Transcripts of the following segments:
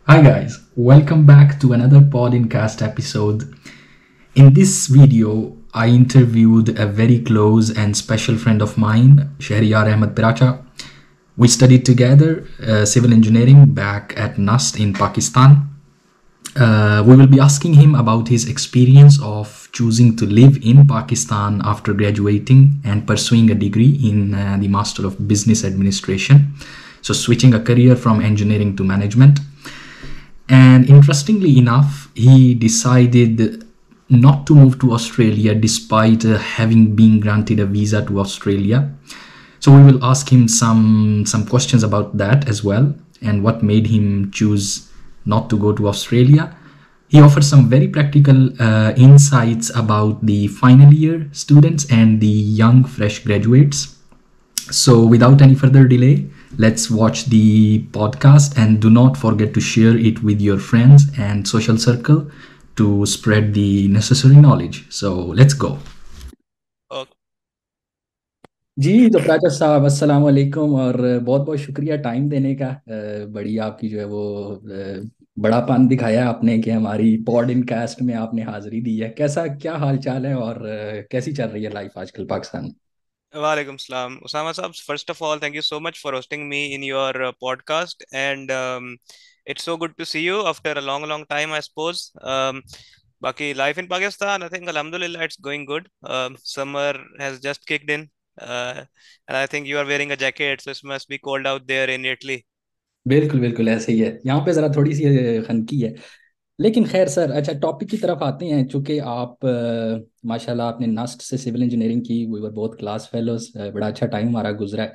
Hi guys, welcome back to another podcast episode. In this video, I interviewed a very close and special friend of mine, Shahriyar Ahmed Piracha. We studied together civil engineering back at NUST in Pakistan. We will be asking him about his experience of choosing to live in Pakistan after graduating and pursuing a degree in the Master of Business Administration. So, switching a career from engineering to management. And interestingly enough, he decided not to move to Australia despite having been granted a visa to Australia. So we will ask him some questions about that as well and what made him choose not to go to Australia. He offers some very practical insights about the final year students and the young fresh graduates. So, without any further delay, let's watch the podcast and do not forget to share it with your friends and social circle to spread the necessary knowledge. So, let's go. Okay. जी तो प्राचा साहब अस्सलाम वालेकुम और बहुत बहुत शुक्रिया time देने का। बड़ी आपकी जो है वो बड़ापन दिखाया आपने कि हमारी पॉडकास्ट में आपने हाजिरी दी है। कैसा क्या हाल चाल है और कैसी चल रही है लाइफ आजकल पाकिस्तान में? वालेकुम सलाम उसामा साहब, first of all thank you so much for hosting me in your podcast and it's so good to see you after a long long time I suppose. बाकी life in Pakistan I think अल्हम्दुलिल्लाह it's going good. Summer has just kicked in and I think you are wearing a jacket so it must be cold out there in Italy. बिल्कुल बिल्कुल ऐसे ही है, यहाँ पे ज़रा थोड़ी सी खनकी है। लेकिन खैर सर, अच्छा टॉपिक की तरफ आते हैं। चूंकि आप माशाल्लाह आपने नास्ट से सिविल इंजीनियरिंग की, we were both class fellows, बड़ा अच्छा टाइम हमारा गुजरा है।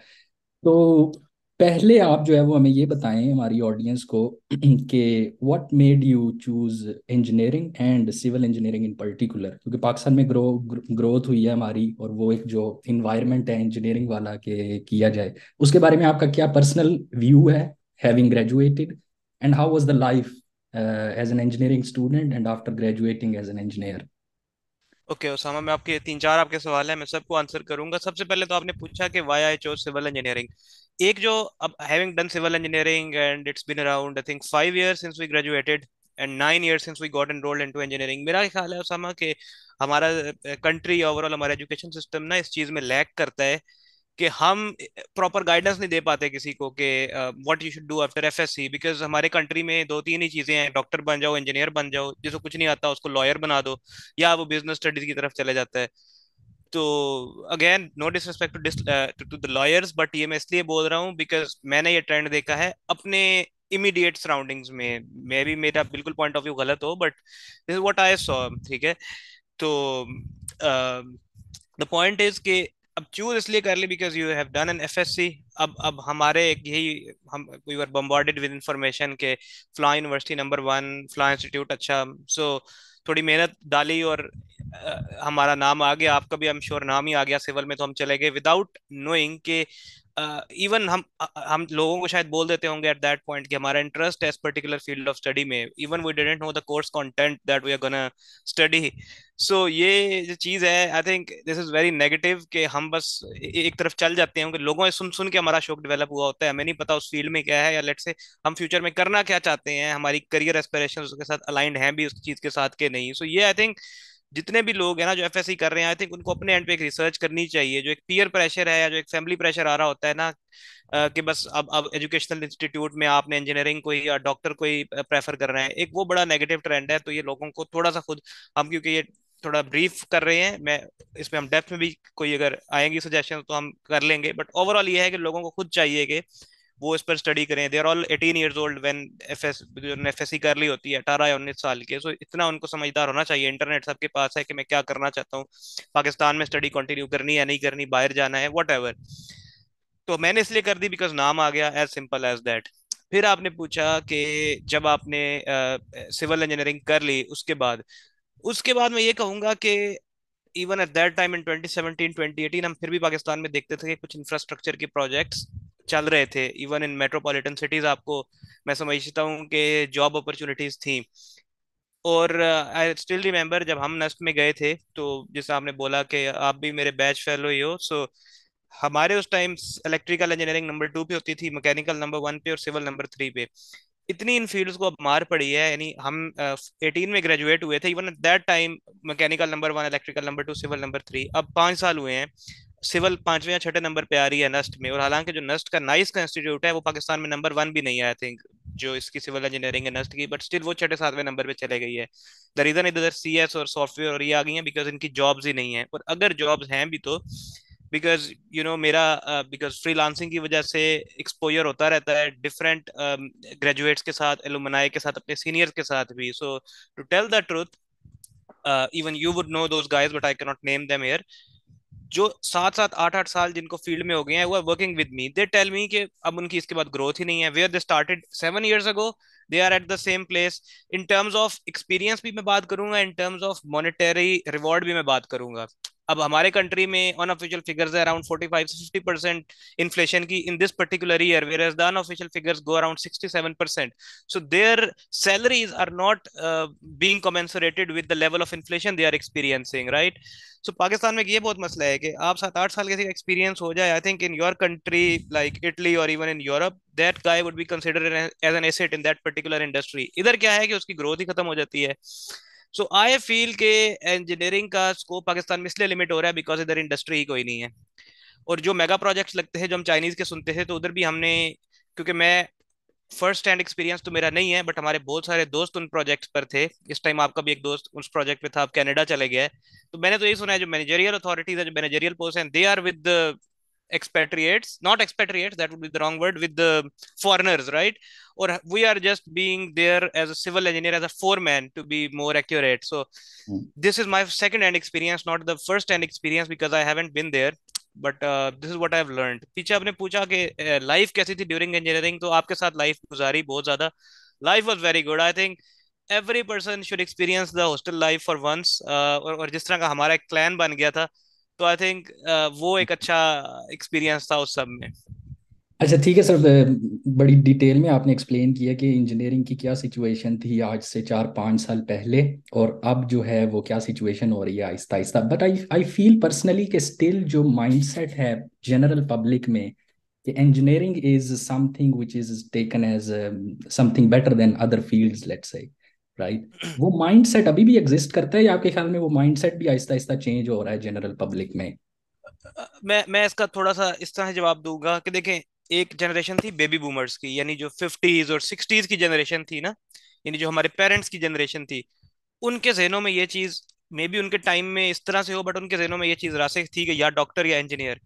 तो पहले आप जो है वो हमें ये बताएं हमारी ऑडियंस को कि what made you choose engineering and civil engineering in particular, क्योंकि पाकिस्तान में ग्रोथ हुई है हमारी और वो एक जो इन्वायरमेंट है इंजीनियरिंग वाला के किया जाए, उसके बारे में आपका क्या पर्सनल व्यू है having graduated, and how was the life as an engineering student and after graduating as an engineer? Okay Usama, मैं आपके तीन चार आपके सवाल हैं, मैं सबको आंसर करूंगा। सबसे पहले तो आपने पूछा कि why I chose civil engineering. एक जो अब having done civil engineering and it's been around I think 5 years since we graduated and 9 years since we got enrolled into engineering. मेरा ख्याल है उसामा कि हमारा कंट्री ओवरऑल हमारा एजुकेशन सिस्टम ना इस चीज में लैक करता है कि हम प्रॉपर गाइडेंस नहीं दे पाते किसी को कि what you should do after FSc. Because हमारे कंट्री में दो तीन ही चीजें हैं, डॉक्टर बन जाओ, इंजीनियर बन जाओ, जिसको कुछ नहीं आता उसको लॉयर बना दो, या वो बिजनेस स्टडीज की तरफ चले जाता है। तो again no disrespect to the lawyers, but ये मैं इसलिए बोल रहा हूँ बिकॉज मैंने ये ट्रेंड देखा है अपने इमीडिएट सराउंडिंग्स में। मे भी मेरा बिल्कुल पॉइंट ऑफ व्यू गलत हो, but this is what I saw. ठीक है। तो द पॉइंट इज कि अब चूज इसलिए कर ली because you have done an FSc. अब हमारे यही हम we were bombarded with information के फ्ला यूनिवर्सिटी नंबर 1, फ्ला इंस्टीट्यूट। अच्छा, सो थोड़ी मेहनत डाली और हमारा नाम आ गया, आपका भी आई एम श्योर नाम ही आ गया सिविल में, तो हम चले गए विदाउट नोइंग के इवन हम लोगों को शायद बोल देते होंगे एट दैट पॉइंट कि हमारा इंटरेस्ट है इस पर्टिकुलर फील्ड ऑफ स्टडी में। Even we didn't know the course content that we are gonna study. So ये जो चीज है I think this is very negative कि हम बस एक तरफ चल जाते हैं कि लोगों से सुन सुन के हमारा शौक डेवलप हुआ होता है, हमें नहीं पता उस फील्ड में क्या है, या लेट से हम फ्यूचर में करना क्या चाहते हैं, हमारी करियर एस्पिरेशन उसके साथ अलाइंड हैं भी उस चीज के साथ के नहीं। सो ये आई थिंक जितने भी लोग हैं ना जो एफएससी कर रहे हैं, आई थिंक उनको अपने एंड पे एक रिसर्च करनी चाहिए। जो एक पीयर प्रेशर है या जो एक फैमिली प्रेशर आ रहा होता है ना, कि बस अब एजुकेशनल इंस्टीट्यूट में आपने इंजीनियरिंग को ही या डॉक्टर को ही प्रेफर कर रहे हैं, एक वो बड़ा नेगेटिव ट्रेंड है। तो ये लोगों को थोड़ा सा खुद, हम क्योंकि ये थोड़ा ब्रीफ कर रहे हैं, मैं इसमें हम डेप्थ में भी कोई अगर आएंगी सजेशन तो हम कर लेंगे, बट ओवरऑल ये है कि लोगों को खुद चाहिए कि वो इस पर स्टडी करें। They are all 18 years old when FSc कर ली होती है, 18 या 19 साल के। सो इतना उनको समझदार होना चाहिए, इंटरनेट सबके पास है, कि मैं क्या करना चाहता हूँ, पाकिस्तान में स्टडी कंटिन्यू करनी है नहीं करनी, बाहर जाना है, वट एवर। तो मैंने इसलिए कर दी बिकॉज नाम आ गया, एज सिंपल एज दैट। फिर आपने पूछा कि जब आपने सिविल इंजीनियरिंग कर ली उसके बाद मैं ये कहूंगा कि even at that time in 2017 2018 हम फिर भी पाकिस्तान में देखते थे कि कुछ इंफ्रास्ट्रक्चर के प्रोजेक्ट्स चल रहे थे। इवन इन मेट्रोपॉलिटन सिटीज आपको मैं समझता हूँ कि जॉब अपॉर्चुनिटीज थी। और आई स्टिल रिमेम्बर जब हम नस्ट में गए थे, तो जैसे आपने बोला कि आप भी मेरे बैच फेलो ही हो, सो हमारे उस टाइम इलेक्ट्रिकल इंजीनियरिंग नंबर 2 पे होती थी, मैकेनिकल नंबर 1 पे और सिविल नंबर 3 पे। इतनी इन फील्ड्स को अब मार पड़ी है, यानी हम 18 में ग्रेजुएट हुए थे, even at that time mechanical number 1, electrical number 2, civil number 3। अब 5 साल हुए हैं, सिविल पांचवें या छठे नंबर पे आ रही है नस्ट में। और हालांकि जो नस्ट का नाइस का इंस्टीट्यूट है वो पाकिस्तान में नंबर 1 भी नहीं है आई थिंक, जो इसकी सिविल इंजीनियरिंग है नस्ट की, बट स्टिल वो छठे सातवें नंबर पे चले गई है। द रीजन इधर CS और सॉफ्टवेयर और ये आ गई है बिकॉज इनकी जॉब्स ही नहीं है। और अगर जॉब्स हैं भी तो बिकॉज मेरा बिकॉज फ्रीलांसिंग की वजह से एक्सपोजर होता रहता है डिफरेंट ग्रेजुएट्स के साथ, एलुमनाई के साथ, अपने सीनियर्स के साथ भी। So to tell the truth, even you would know those guys but I can not name them here, जो 7 7 8 8 साल जिनको फील्ड में हो गए हैं वो are working with me, they tell me कि अब उनकी इसके बाद ग्रोथ ही नहीं है। Where they started 7 years ago they are at the same place. In terms of experience भी मैं बात करूंगा, in terms of monetary reward भी मैं बात करूंगा। अब हमारे कंट्री में अनऑफिशियल फिगर्स है अराउंड 45 से 50% इन्फ्लेशन की in this particular year, whereas the unofficial figures go around 67%। So their salaries are not being commensurated with the level of inflation they are experiencing, right? सो पाकिस्तान में ये बहुत मसला है कि आप 7 8 साल किसी का एक्सपीरियंस हो जाए, I think in your country like Italy और even in Europe that guy would be considered as an asset in that particular industry. इधर क्या है कि उसकी ग्रोथ ही खत्म हो जाती है। सो आई फील के इंजीनियरिंग का स्कोप पाकिस्तान में इसलिए लिमिट हो रहा है बिकॉज इधर इंडस्ट्री ही कोई नहीं है। और जो मेगा प्रोजेक्ट्स लगते हैं जो हम चाइनीज के सुनते थे, तो उधर भी हमने, क्योंकि मैं फर्स्ट हैंड एक्सपीरियंस तो मेरा नहीं है बट हमारे बहुत सारे दोस्त उन प्रोजेक्ट्स पर थे। इस टाइम आपका भी एक दोस्त उस प्रोजेक्ट पे था, अब कनाडा चले गया है। तो मैंने तो यही सुना है जो मैनेजरियल अथॉरिटीज है, जो मैनेजरियल पोस्ट हैं, they are with expatriates, not expatriates, that would be the wrong word, with the foreigners, right? Or we are just being there as a civil engineer, as a foreman to be more accurate. So this is my second hand experience, not the first hand experience because I haven't been there, but this is what I have learned. पीछे आपने पूछा कि life कैसी थी during engineering, तो आपके साथ life गुजारी बहुत ज्यादा। Life was very good, I think every person should experience the hostel life for once. और जिस तरह का हमारा एक प्लान बन गया था, तो आई थिंक वो एक अच्छा एक्सपीरियंस था उस सब में। अच्छा ठीक है सर, बड़ी डिटेल में आपने एक्सप्लेन किया कि इंजीनियरिंग की क्या सिचुएशन थी आज से 4 5 साल पहले, और अब जो है वो क्या सिचुएशन हो रही है आहिस्ता आहिस्ता। But I I feel personally कि स्टिल जो माइंडसेट है जनरल पब्लिक में कि engineering is something which is taken as something better than other fields, let's say, right, वो माइंडसेट अभी भी एग्जिस्ट करता है या आपके ख्याल में वो माइंडसेट भी आहिस्ता आहिस्ता चेंज हो रहा है जनरल पब्लिक में? मैं इसका थोड़ा सा इस तरह जवाब दूंगा कि देखें, एक जनरेशन थी बेबी बूमर्स की, यानी जो 50s और 60s की जनरेशन थी ना, यानी जो हमारे पेरेंट्स की जनरेशन थी, उनके जहनों में ये चीज, मे बी उनके टाइम में इस तरह से हो, बट उनके जहनों में ये चीज रास्ते थी कि या डॉक्टर या इंजीनियर।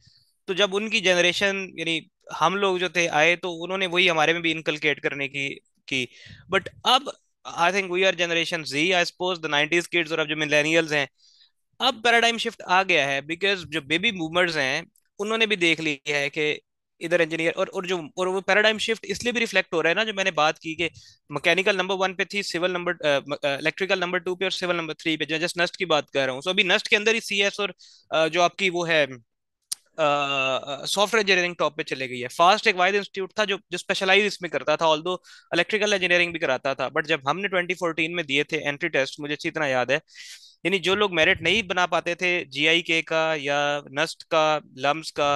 तो जब उनकी जनरेशन, यानी हम लोग जो थे आए, तो उन्होंने वही हमारे में भी इनकलकेट करने की। बट अब I think we are generation Z, I suppose the 90s kids, और अब जो मिलेनियल्स हैं, अब पैराडाइम शिफ्ट आ गया है बिकॉज जो बेबी बूमर्स हैं उन्होंने भी देख लिया है कि इधर इंजीनियर, और वो पैराडाइम शिफ्ट इसलिए भी रिफ्लेक्ट हो रहा है ना, जो मैंने बात की कि मैकेनिकल नंबर 1 पे थी, सिविल नंबर इलेक्ट्रिकल नंबर 2 पे और सिविल नंबर 3 पे, जो जस्ट नस्ट की बात कर रहा हूँ। सो अभी नस्ट के अंदर ही CS और जो आपकी वो है सॉफ्टवेयर इंजीनियरिंग टॉप पे चले गई है। फास्ट एक वाइड इंस्टीट्यूट था जो जो स्पेशलाइज इसमें करता था, ऑल्दो इलेक्ट्रिकल इंजीनियरिंग भी कराता था। बट जब हमने 2014 में दिए थे एंट्री टेस्ट, मुझे अच्छी तरह याद है, यानी जो लोग मेरिट नहीं बना पाते थे GIK का या नस्ट का, लम्स का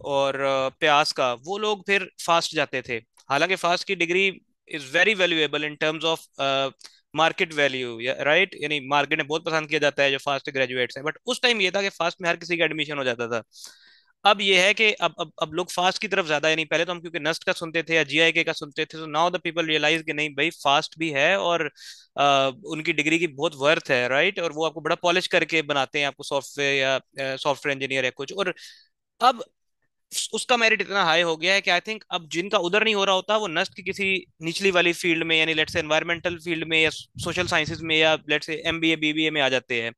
और प्यास का, वो लोग फिर फास्ट जाते थे। हालांकि फास्ट की degree is very valuable in terms of market value, या राइट, यानी मार्केट में बहुत पसंद किया जाता है जो फास्ट ग्रेजुएट्स हैं। बट उस टाइम ये था कि फास्ट में हर किसी का एडमिशन हो जाता था। अब ये है कि अब लोग फास्ट की तरफ ज्यादा, यानी पहले तो हम क्योंकि नस्ट का सुनते थे या GIK का सुनते थे, तो नाउ द पीपल रियलाइज कि नहीं भाई, फास्ट भी है और उनकी डिग्री की बहुत वर्थ है, राइट, और वो आपको बड़ा पॉलिश करके बनाते हैं आपको सॉफ्टवेयर या सॉफ्टवेयर इंजीनियर या कुछ। और अब उसका मेरिट इतना हाई हो गया है कि आई थिंक अब जिनका उधर नहीं हो रहा होता, वो नस्ट की किसी निचली वाली फील्ड में, यानी लेट्स से एनवायरमेंटल फील्ड में या सोशल साइंसेज में या लेट्स से MBA BBA में आ जाते हैं।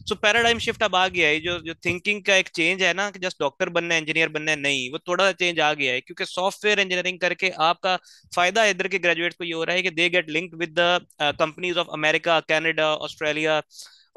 सो पैराडाइम शिफ्ट अब आ गया है, जो जो थिंकिंग का एक चेंज है ना, कि जस्ट डॉक्टर बनना है, इंजीनियर बनना है, नहीं, वो थोड़ा सा चेंज आ गया है। क्योंकि सॉफ्टवेयर इंजीनियरिंग करके आपका फायदा इधर के ग्रेजुएट्स को ये हो रहा है कि they get linked with the companies of America, Canada, Australia,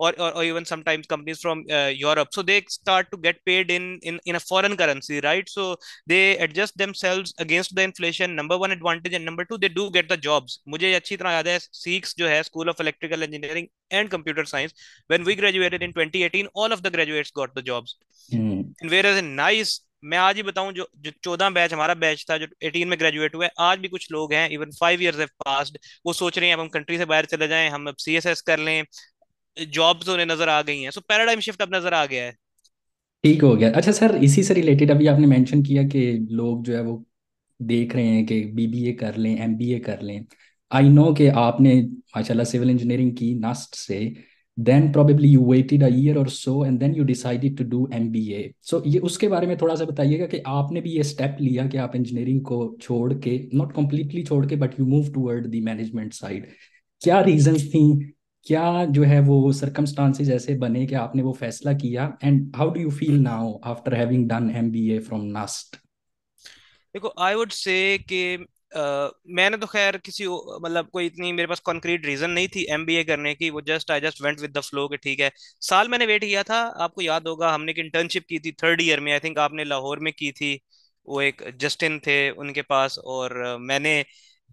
or even sometimes companies from Europe. So they start to get paid in a foreign currency, right? So they adjust themselves against the inflation. Number one advantage, and number two, they do get the jobs. मुझे अच्छी तरह याद है, SEEKS जो है, School of Electrical Engineering and Computer Science, when we graduated in 2018, all of the graduates got the jobs. Hmm. And whereas in NICE, मैं आज ही बताऊं, जो जो 14 बैच हमारा बैच था, जो 18 में ग्रेजुएट हुआ है, आज भी कुछ लोग हैं, इवन 5 years हैव पास्ड, वो सोच रहे हैं अब हम कंट्री से बाहर चले जाएं, हम अब CSS कर लें, जॉब्स उन्हें नजर आ गई हैं, सो पैराडाइम शिफ्ट अब नजर आ गया है। ठीक हो गया। अच्छा सर, इसी से रिलेटेड अभी आपने मेंशन किया कि लोग जो है वो देख रहे हैं कि बीबीए कर लें, एमबीए कर लें। आई नो कि आपने माशाल्लाह सिविल इंजीनियरिंग की नास्ट से, then probably you waited a year और so and then you decided to do MBA. So ये उसके बारे में थोड़ा सा बताइएगा कि आपने भी ये स्टेप लिया कि आप इंजीनियरिंग को छोड़ के, नॉट कम्प्लीटली छोड़ के, but you move toward the management side. क्या रीजंस थी, क्या जो है वो सरकमस्टांसेस ऐसे बने कि आपने वो फैसला किया, and how do you feel now after having done MBA from NUST? देखो, आई वुड से कि मैंने तो खैर मतलब कोई इतनी मेरे पास कॉन्क्रीट रीजन नहीं थी एमबीए करने की, वो just I just went with the flow कि ठीक है। साल मैंने वेट किया था, आपको याद होगा हमने एक इंटर्नशिप की थी 3rd ईयर में, आई थिंक आपने लाहौर में की थी, वो एक जस्टिन थे उनके पास, और मैंने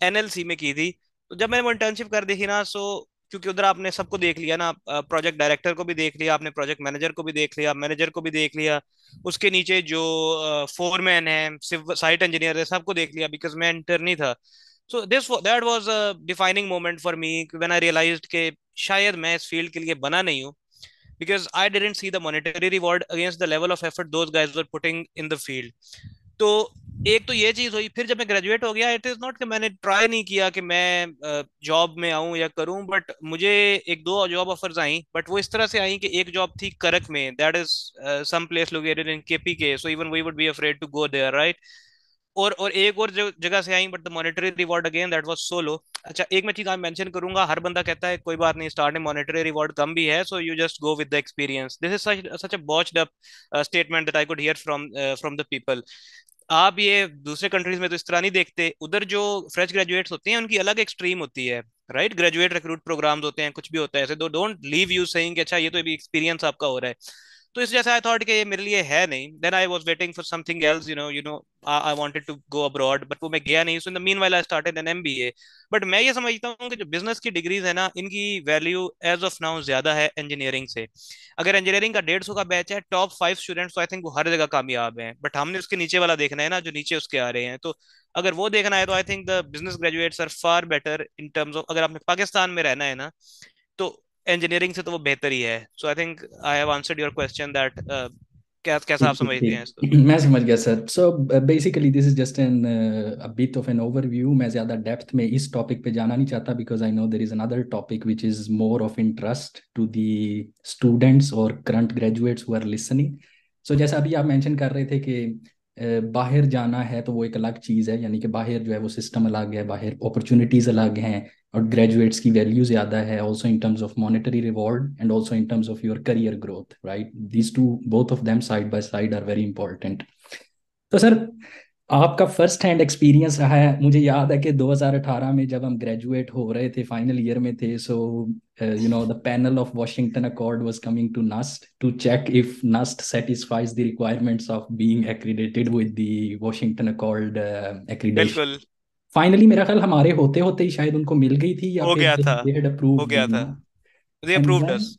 एनएलसी में की थी। तो जब मैंने वो इंटर्नशिप कर देखी ना, सो क्योंकि उधर आपने सबको देख लिया ना, प्रोजेक्ट डायरेक्टर को भी देख लिया आपने, प्रोजेक्ट मैनेजर को भी देख लिया, मैनेजर को भी देख लिया, उसके नीचे जो फोरमैन है, सिर्फ साइट इंजीनियर है, सबको देख लिया, बिकॉज मैं इंटर नहीं था। So this that was a defining moment for me when I realised कि शायद मैं इस फील्ड के लिए बना नहीं हूँ, because I didn't see the monetary reward against the level of effort those guys were putting in the field. तो एक तो ये चीज हुई। फिर जब मैं ग्रेजुएट हो गया, इट इज नॉट कि मैंने ट्राई नहीं किया कि मैं जॉब में आऊं या करूं, बट मुझे एक दो जॉब ऑफर्स आई, बट वो इस तरह से आई कि एक जॉब थी करक में, that is some place located in KPK, so even we would be afraid to go there, right. और एक और जगह से आई, but the monetary reward again that was so low. अच्छा, एक मैं चीज आप मेंशन करूंगा, हर बंदा कहता है कोई बात नहीं, स्टार्ट में मॉनेटरी रिवॉर्ड कम भी है, so you just go with the experience. This is such a botched up statement that I could hear from the people. आप ये दूसरे कंट्रीज में तो इस तरह नहीं देखते, उधर जो फ्रेश ग्रेजुएट्स होते हैं उनकी अलग एक्सट्रीम होती है, राइट। ग्रेजुएट रिक्रूट प्रोग्राम्स होते हैं, कुछ भी होता है ऐसे, दो डोंट लीव यू सेइंग कि अच्छा ये तो अभी एक्सपीरियंस आपका हो रहा है। तो इस जैसा आई थॉट कि ये मेरे लिए है नहीं, then I was waiting for something else, you know I wanted to go abroad, but वो मैं गया नहीं। So in the meanwhile I started an MBA. But मैं ये समझता हूँ कि जो बिजनेस की डिग्रीज है ना, इनकी वैल्यू एज ऑफ नाउ ज्यादा है इंजीनियरिंग से। अगर इंजीनियरिंग का 150 का बैच है, टॉप 5 स्टूडेंट्स तो आई थिंक वो हर जगह कामयाब हैं, बट हमने उसके नीचे वाला देखना है ना, जो नीचे उसके आ रहे हैं। तो अगर वो देखना है तो I think the business graduates are far better in terms of, अगर आपने पाकिस्तान में रहना है ना, तो इंजीनियरिंग से तो वो बेहतर ही है। So I think I have answered your question that क्या कैसा आप ठीक समझते हैं इसको। ठीक मैं समझ गया sir. So basically this is just an a bit of an overview. मैं ज़्यादा डेप्थ में इस टॉपिक पे जाना नहीं चाहता, because I know there is another topic which is more of interest to the students और current graduates who are listening. So जैसा अभी आप मेंशन कर रहे थे कि बाहर जाना है तो वो एक अलग चीज़ है, यानी कि बाहर जो है वो सिस्टम अलग है, बाहर अपॉर्चुनिटीज़ अलग हैं, और ग्रेजुएट्स की वैल्यू ज़्यादा है, also in terms of monetary reward and also in terms of your career growth, right? These two, both of them side by side are very important. तो सर, आपका फर्स्ट हैंड एक्सपीरियंस रहा है। मुझे याद है कि 2018 में जब हम ग्रेजुएट हो रहे थे, फाइनल ईयर में थे, so you know the panel of Washington Accord was coming to NUST to check if NUST satisfies the requirements of being accredited with the washington accord accreditation. बिल्कुल। फाइनली मेरा ख्याल हमारे होते होते ही शायद उनको मिल गई थी, या हो फिर गया था, they had हो approved, गया you था, know. They And approved then us.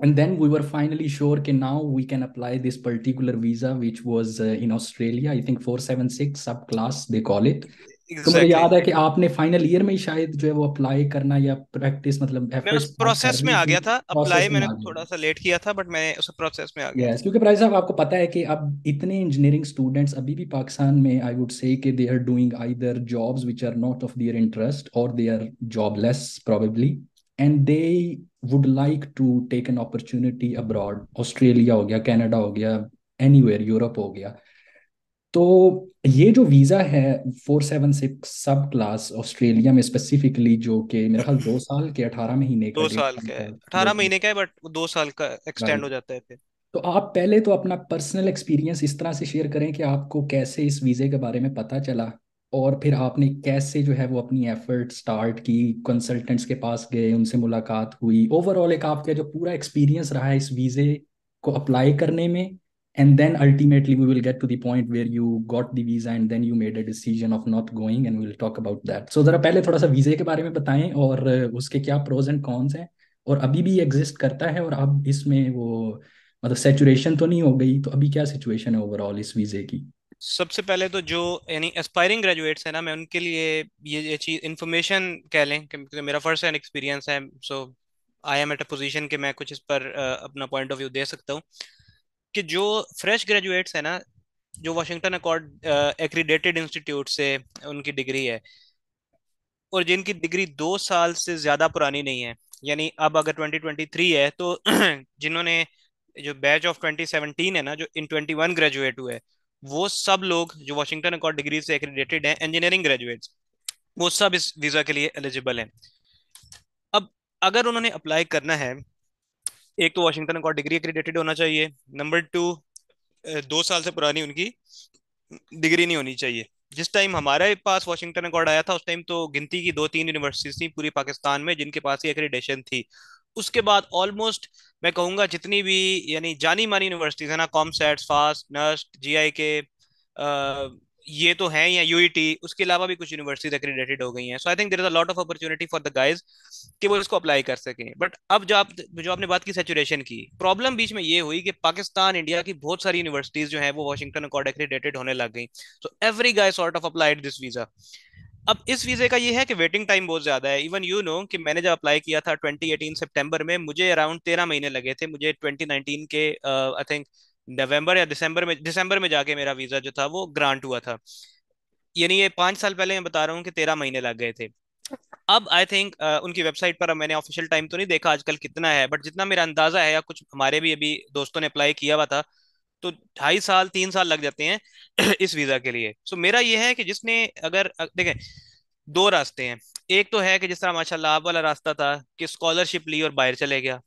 and then we were finally sure that now we can apply this particular visa which was in Australia, I think 476 subclass they call it. तो मुझे exactly. याद है कि आपने final year में ही शायद जो है वो अप्लाई करना या प्रैक्टिस, मतलब मैं एफर्ट उस स्टार्ट कर प्रोसेस में ली आ थी, गया था, प्रोसेस अप्लाई में मैंने आ गई। थोड़ा सा लेट किया था, बट मैं उस प्रोसेस में आ गया यस, था। क्योंकि प्राइस साहब आपको पता है कि अब इतने इंजीनियरिंग स्टूडेंट्स अभी भी पाकिस्तान में, आई वुड से कि they are doing either jobs which are not of their interest और they are jobless probably, and they would like to take an opportunity abroad. Australia हो गया, कनाडा हो गया, एनीवेयर, यूरोप हो गया। तो ये जो वीज़ा है 476 सब क्लास ऑस्ट्रेलिया में स्पेसिफिकली, जो कि मेरा ख्याल 2 साल के 18 महीने का, दो डेढ़ साल साल का है, का, दो 18 महीने का है, बट 2 साल का एक्सटेंड हो साल। जाता है फिर। तो आप पहले तो अपना पर्सनल एक्सपीरियंस इस तरह से शेयर करें कि आपको कैसे इस वीज़े के बारे में पता चला, और फिर आपने कैसे जो है वो अपनी एफर्ट स्टार्ट की, कंसल्टेंट्स के पास गए, उनसे मुलाकात हुई, ओवरऑल एक आपका जो पूरा एक्सपीरियंस रहा है इस वीज़े को अप्लाई करने में। And then ultimately we will get to the point where you got the visa and then you made a decision of not going, and we will talk about that. So ज़रा पहले थोड़ा सा वीज़े के बारे में बताएं, और उसके क्या प्रोज एंड कॉन्स हैं, और अभी भी एग्जिस्ट करता है, और अब इसमें वो मतलब सेचुरेशन तो नहीं हो गई? तो अभी क्या सिचुएशन है ओवरऑल इस वीजे की? सबसे पहले तो जो यानी एस्पायरिंग ग्रेजुएट्स है ना, मैं उनके लिए ये चीज इन्फॉर्मेशन कह लें, क्योंकि मेरा फर्स्ट हैंड एक्सपीरियंस है। So I am at a position कि मैं कुछ इस पर अपना पॉइंट ऑफ व्यू दे सकता हूँ। कि जो फ्रेश ग्रेजुएट्स है ना, जो वाशिंगटन अकॉर्ड एक्रीडेटेड इंस्टीट्यूट से उनकी डिग्री है, और जिनकी डिग्री 2 साल से ज्यादा पुरानी नहीं है, यानी अब अगर 2023 है तो जिन्होंने जो बैच ऑफ 2017 है ना, जो इन 21 ग्रेजुएट हुए, वो सब लोग जो वाशिंगटन अकॉर्ड डिग्री से एक्रीडेटेड हैं, इंजीनियरिंग ग्रेजुएट्स, वो सब इस वीजा के लिए एलिजिबल हैं। अब अगर उन्होंने अप्लाई करना है, एक तो वाशिंगटन अकॉर्ड डिग्री एक्रीडेटेड होना चाहिए, नंबर टू 2 साल से पुरानी उनकी डिग्री नहीं होनी चाहिए। जिस टाइम हमारे पास वाशिंगटन अकॉर्ड आया था, उस टाइम तो गिनती की 2-3 यूनिवर्सिटीज थी पूरी पाकिस्तान में जिनके पास ये एक्रीडेशन थी। उसके बाद ऑलमोस्ट मैं कहूंगा जितनी भी यानी जानी मानी यूनिवर्सिटीज है ना, कॉमसेट, फास्ट, नस्ट, जीआई के, ये तो हैं, या यूईटी, उसके अलावा भी कुछ यूनिवर्सिटीज एक्रीडेटेड हो गई हैं। So I think there is a lot of opportunity for the guys कि वो इसको अप्लाई कर सकें। बट अब जो आपने बात की सेचुरेशन की, प्रॉब्लम बीच में ये हुई कि पाकिस्तान, इंडिया की बहुत सारी यूनिवर्सिटीज जो हैं वो वाशिंगटन अकॉर्ड एक्रीडेटेड होने लग गई। So every guy sort of applied this visa. अब इस वीजे का ये है कि वेटिंग टाइम बहुत ज्यादा है। इवन यू नो कि मैंने जब अप्लाई किया था 2018 सितंबर में, मुझे अराउंड 13 महीने लगे थे। मुझे 2019 के आई थिंक नवंबर या दिसंबर में जाके मेरा वीजा जो था वो ग्रांट हुआ था। यानी ये 5 साल पहले मैं बता रहा हूँ कि 13 महीने लग गए थे। अब आई थिंक उनकी वेबसाइट पर, अब मैंने ऑफिशियल टाइम तो नहीं देखा आजकल कितना है, बट जितना मेरा अंदाजा है, या कुछ हमारे भी अभी दोस्तों ने अप्लाई किया हुआ था, तो 2.5 साल 3 साल लग जाते हैं इस वीजा के लिए। सो मेरा ये है कि जिसने अगर देखें, दो रास्ते हैं। एक तो है कि जिस तरह माशाल्लाह आप वाला रास्ता था कि स्कॉलरशिप ली और बाहर चले गया।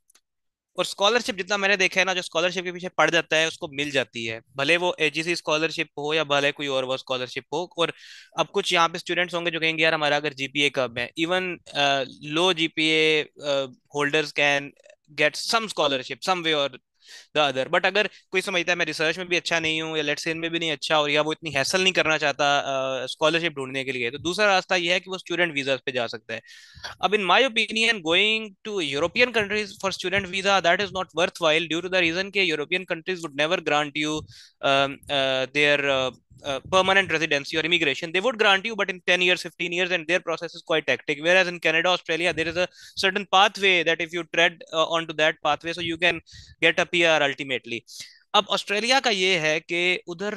और स्कॉलरशिप जितना मैंने देखा है ना, जो स्कॉलरशिप के पीछे पड़ जाता है उसको मिल जाती है, भले वो एजीसी स्कॉलरशिप हो या भले कोई और वो स्कॉलरशिप हो। और अब कुछ यहाँ पे स्टूडेंट्स होंगे जो कहेंगे यार हमारा अगर जीपीए कम है, even low GPA holders can get some scholarship some way or the other. But अगर कोई समझता है मैं रिसर्च में भी अच्छा नहीं हूँ, या लेट्स से में भी नहीं अच्छा, और या वो इतनी हैसल नहीं करना चाहता स्कॉलरशिप ढूंढने के लिए, तो दूसरा रास्ता ये है कि वो स्टूडेंट वीजा पे जा सकता है। in my opinion, going to European countries for student visa, that is not worthwhile, due to the reason that European countries would never grant you their permanent residency or immigration. They would grant you, but in 10 years, 15 years, and their process is quite hectic. Whereas in Canada, Australia, there is a certain pathway that if you tread onto that pathway, so you can get a PR ultimately. अब Australia का ये है कि उधर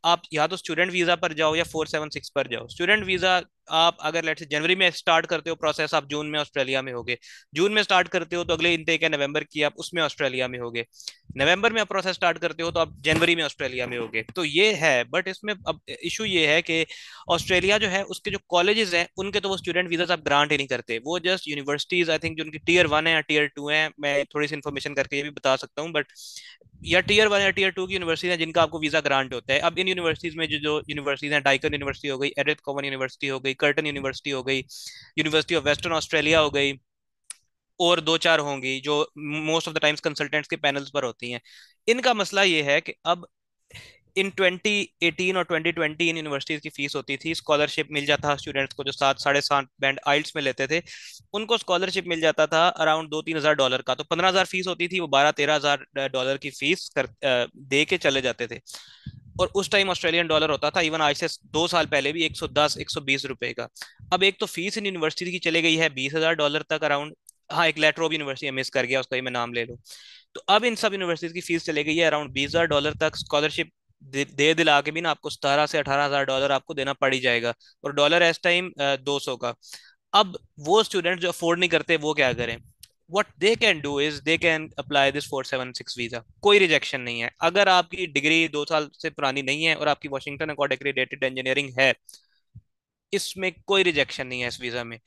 आप या तो student visa पर जाओ या 476 पर जाओ। स्टूडेंट वीजा आप अगर लेट्स से जनवरी में स्टार्ट करते हो प्रोसेस, आप जून में ऑस्ट्रेलिया में होगे। जून में स्टार्ट करते हो तो अगले इनटेक है नवंबर की, आप उसमें ऑस्ट्रेलिया में होगे। नवंबर में आप प्रोसेस स्टार्ट करते हो तो आप जनवरी में ऑस्ट्रेलिया में होगे। तो ये है, बट इसमें अब इशू ये है कि ऑस्ट्रेलिया जो है उसके जो कॉलेजेस हैं उनके तो वो स्टूडेंट वीजा आप ग्रांट ही नहीं करते। वो जस्ट यूनिवर्सिटीज, आई थिंक जो उनकी टीयर 1 है या टीयर 2 है, मैं थोड़ी सी इन्फॉर्मेशन करके ये भी बता सकता हूँ, बट या टीयर 1 या टीयर 2 की यूनिवर्सिटीज हैं जिनका आपको वीजा ग्रांट होता है। अब इन यूनिवर्सिटीज में जो जो यूनिवर्सिटीज हैं, डाइकन यूनिवर्सिटी हो गई, एडिथ कॉमन यूनिवर्सिटी हो गई, कर्टन यूनिवर्सिटी हो गई, यूनिवर्सिटी ऑफ वेस्टर्न ऑस्ट्रेलिया हो गई, और दो चार होंगी जो most of the times consultants के पैनल्स पर होती हैं। इनका मसला ये है कि अब इन 2018 और 2020 इन यूनिवर्सिटीज की फीस होती थी, स्कॉलरशिप मिल जाता स्टूडेंट्स को जो 7 साढ़े 7 बैंड आइल्स में लेते थे, उनको स्कॉलरशिप मिल जाता था अराउंड 2-3 हज़ार डॉलर का। तो 15 हज़ार फीस होती थी, वो 12-13 हज़ार डॉलर की फीस दे के चले जाते थे। और उस टाइम ऑस्ट्रेलियन डॉलर होता था इवन आज से 2 साल पहले भी 110-120 रुपए का। अब एक तो फीस इन यूनिवर्सिटी की चले गई है 20 हज़ार डॉलर तक अराउंड। हाँ, एक लेट्रोब यूनिवर्सिटी मिस कर गया, उसका ही मैं नाम ले लूँ। तो अब इन सब यूनिवर्सिटीज की फीस चले गई है अराउंड 20 हज़ार डॉलर तक। स्कॉलरशिप दे दिला के भी ना आपको 17 से 18 हज़ार डॉलर आपको देना पड़ ही जाएगा, और डॉलर इस टाइम 200 का। अब वो स्टूडेंट जो अफोर्ड नहीं करते वो क्या करें? what they can do is they can apply this 476 visa. कोई रिजेक्शन नहीं है अगर आपकी डिग्री 2 साल से पुरानी नहीं है और आपकी वॉशिंगटन अकॉर्ड एक्रीडेटेड इंजीनियरिंग है, इसमें कोई रिजेक्शन नहीं है इस वीजा में।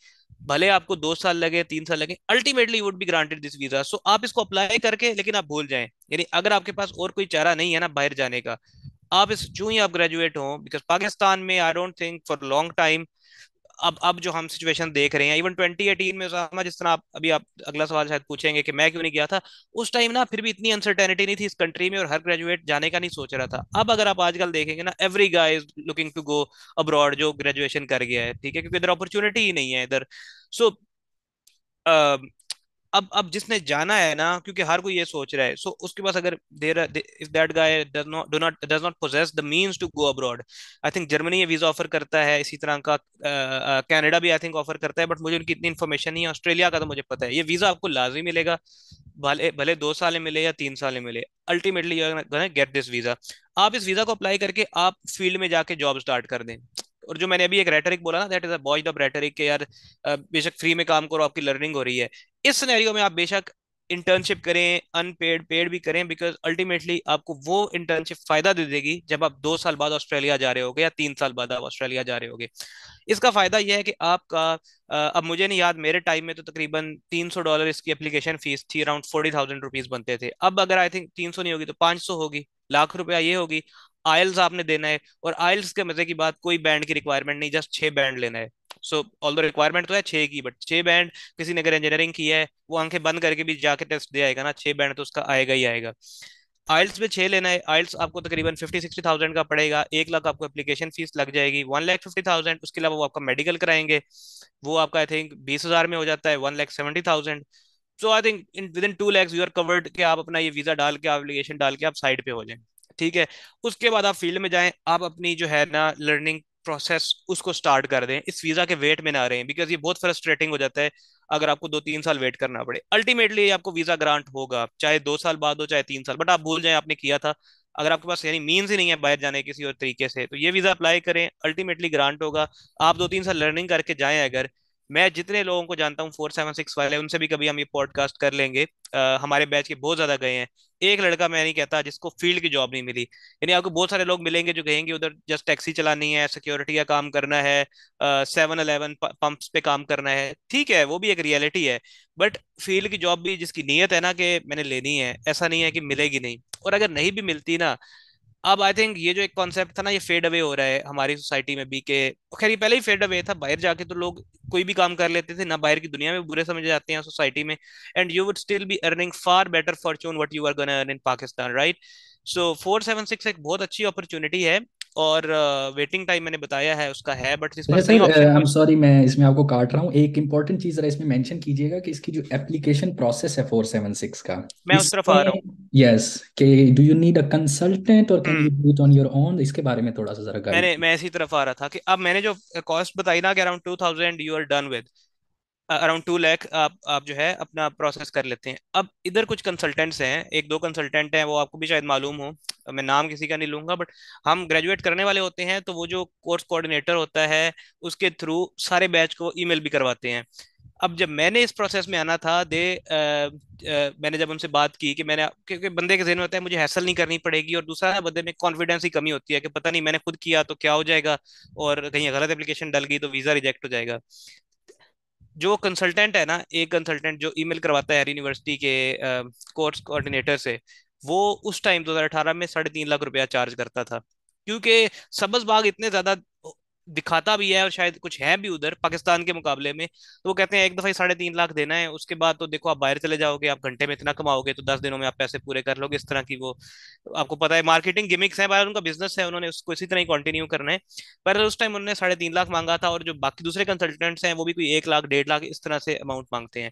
भले आपको 2 साल लगे 3 साल लगे, ultimately would be granted this visa. So आप इसको अप्लाई करके लेकिन आप भूल जाएं, यानी अगर आपके पास और कोई चारा नहीं है ना बाहर जाने का, आप इस जो ही आप ग्रेजुएट हो, बिकॉज पाकिस्तान में I don't think for long time, अब जो हम सिचुएशन देख रहे हैं, इवन 2018 में उसामा, जिस तरह आप अभी आप अगला सवाल शायद पूछेंगे कि मैं क्यों नहीं गया था, उस टाइम ना फिर भी इतनी अनसर्टेनिटी नहीं थी इस कंट्री में और हर ग्रेजुएट जाने का नहीं सोच रहा था। अब अगर आप आजकल देखेंगे ना, every guy is looking to go abroad जो ग्रेजुएशन कर गया है, ठीक है, क्योंकि इधर अपॉर्चुनिटी ही नहीं है इधर। सो अब जिसने जाना है ना, क्योंकि हर कोई ये सोच रहा है, सो उसके पास अगर there if that guy does not possess the means to go abroad, I think Germany ये वीजा ऑफर करता है, इसी तरह का कनाडा भी आई थिंक ऑफर करता है, बट मुझे उनकी इतनी इन्फॉर्मेशन नहीं है। ऑस्ट्रेलिया का तो मुझे पता है, ये वीजा आपको लाजमी मिलेगा, भले भले 2 साल में मिले या 3 साल में मिले, ultimately you are gonna get this visa. आप इस वीजा को अप्लाई करके आप फील्ड में जाके जॉब स्टार्ट कर दें। और जो मैंने अभी एक रेटरिक बोला ना, that is a boys of rhetoric, के यार बेशक फ्री में काम करो, आपकी लर्निंग हो रही है, इस सिनेरियो में आप बेशक इंटर्नशिप करें, अनपेड पेड भी करें, बिकॉज अल्टीमेटली आपको वो इंटर्नशिप फायदा दे देगी जब आप 2 साल बाद ऑस्ट्रेलिया जा रहे होगे या 3 साल बाद आप ऑस्ट्रेलिया जा रहे होगे। इसका फायदा यह है कि आपका अब मुझे नहीं याद, मेरे टाइम में तो तकरीबन $300 इसकी एप्लीकेशन फीस थी, अराउंड ₹40,000 बनते थे। अब अगर आई थिंक 300 नहीं होगी तो 500 होगी, ₹1,00,000 ये होगी। आइल्स आपने देना है, और आइल्स के मजे की बात, कोई बैंड की रिक्वायरमेंट नहीं, जस्ट 6 बैंड लेना है। सो ऑल द रिक्वायरमेंट तो है 6 की, बट 6 बैंड किसी ने अगर इंजीनियरिंग की है वो आंखें बंद करके भी जाके टेस्ट दे आएगा ना, 6 बैंड तो उसका आएगा ही आएगा। आइल्स में 6 लेना है, आइल्स आपको तकरीबन 50-60 थाउजेंड का पड़ेगा, 1 लाख आपको एप्लीकेशन फीस लग जाएगी, 1,50,000। उसके अलावा वो आपका मेडिकल कराएंगे, वो आपका आई थिंक 20,000 में हो जाता है, 1,70,000। So I think in within 2 lakhs you are covered, कि आप अपना ये वीजा डाल के, एप्लीकेशन डाल के आप साइड पे हो जाएं। ठीक है, उसके बाद आप फील्ड में जाएं, आप अपनी जो है ना लर्निंग प्रोसेस उसको स्टार्ट कर दें, इस वीजा के वेट में ना रहें, बिकॉज ये बहुत फ्रस्ट्रेटिंग हो जाता है अगर आपको 2-3 साल वेट करना पड़े। अल्टीमेटली आपको वीजा ग्रांट होगा, चाहे 2 साल बाद हो चाहे 3 साल, बट आप भूल जाएं आपने किया था। अगर आपके पास यानी मीन्स ही नहीं है बाहर जाने किसी और तरीके से, तो ये वीजा अप्लाई करें, अल्टीमेटली ग्रांट होगा। आप 2-3 साल लर्निंग करके जाएं अगर। मैं जितने लोगों को जानता हूँ 476 वाले, उनसे भी कभी हम ये पॉडकास्ट कर लेंगे, हमारे बैच के बहुत ज्यादा गए हैं। एक लड़का मैं नहीं कहता जिसको फील्ड की जॉब नहीं मिली, यानी आपको बहुत सारे लोग मिलेंगे जो कहेंगे उधर जस्ट टैक्सी चलानी है, सिक्योरिटी का काम करना है, 7-11 पंप्स पे काम करना है, ठीक है वो भी एक रियलिटी है। बट फील्ड की जॉब भी जिसकी नीयत है ना कि मैंने लेनी है, ऐसा नहीं है कि मिलेगी नहीं। और अगर नहीं भी मिलती ना, अब आई थिंक ये जो एक कॉन्सेप्ट था ना, ये फेड अवे हो रहा है हमारी सोसाइटी में भी, के खैर ये पहले ही फेड अवे था, बाहर जाके तो लोग कोई भी काम कर लेते थे ना, बाहर की दुनिया में बुरे समझे जाते हैं सोसाइटी में, and you would still be earning far better fortune what you are gonna earn in Pakistan, right? So 476 एक बहुत अच्छी अपॉर्चुनिटी है, और वेटिंग टाइम मैंने बताया है उसका है, बट जिस अच्छा पास नहीं सर, ऑप्शन आई एम कोई। सॉरी, मैं इसमें आपको काट रहा हूँ। एक इंपॉर्टेंट चीज़ जरा इसमें मेंशन कीजिएगा कि इसकी जो एप्लीकेशन प्रोसेस है 476 का, मैं उस तरफ आ रहा इसमें यस, कि do you need a consultant और कैन हूँ। You do it on your own, इसके बारे में थोड़ा सा जरा गाइड। मैं इसी तरफ आ रहा था कि अब मैंने जो कॉस्ट बताई ना कि around 2,000 you are done with, around 2 lakh आप जो है अपना प्रोसेस कर लेते हैं। अब इधर कुछ कंसल्टेंट्स हैं, एक दो कंसल्टेंट हैं, वो आपको भी शायद मालूम हो, मैं नाम किसी का नहीं लूंगा, बट हम ग्रेजुएट करने वाले होते हैं, तो वो जो कोर्स कोऑर्डिनेटर होता है उसके थ्रू सारे बैच को ईमेल भी करवाते हैं। अब जब मैंने इस प्रोसेस में आना था, मैंने जब उनसे बात की कि मैंने, क्योंकि बंदे के ज़हन में होता है मुझे हैसल नहीं करनी पड़ेगी, और दूसरा ना बंदे में कॉन्फिडेंस की कमी होती है कि पता नहीं मैंने खुद किया तो क्या हो जाएगा, और कहीं गलत एप्लीकेशन डल गई तो वीजा रिजेक्ट हो जाएगा। जो कंसल्टेंट है ना, एक कंसल्टेंट जो ईमेल करवाता है यूनिवर्सिटी के कोर्स कोऑर्डिनेटर से, वो उस टाइम 2018 में ₹3.5 लाख चार्ज करता था, क्योंकि सब्ज बाग इतने ज्यादा दिखाता भी है, और शायद कुछ है भी उधर पाकिस्तान के मुकाबले में, तो वो कहते हैं एक दफा ही 3.5 लाख देना है, उसके बाद तो देखो आप बाहर चले जाओगे, आप घंटे में इतना कमाओगे तो 10 दिनों में आप पैसे पूरे कर लोगे, इस तरह की वो, आपको पता है मार्केटिंग गिमिक्स है, बाहर उनका बिजनेस है, उन्होंने उसको इसी तरह ही कंटिन्यू करना है। पर उस टाइम उन्होंने 3.5 लाख मांगा था, और जो बाकी दूसरे कंसल्टेंट्स हैं वो भी कोई 1 लाख 1.5 लाख इस तरह से अमाउंट मांगते हैं।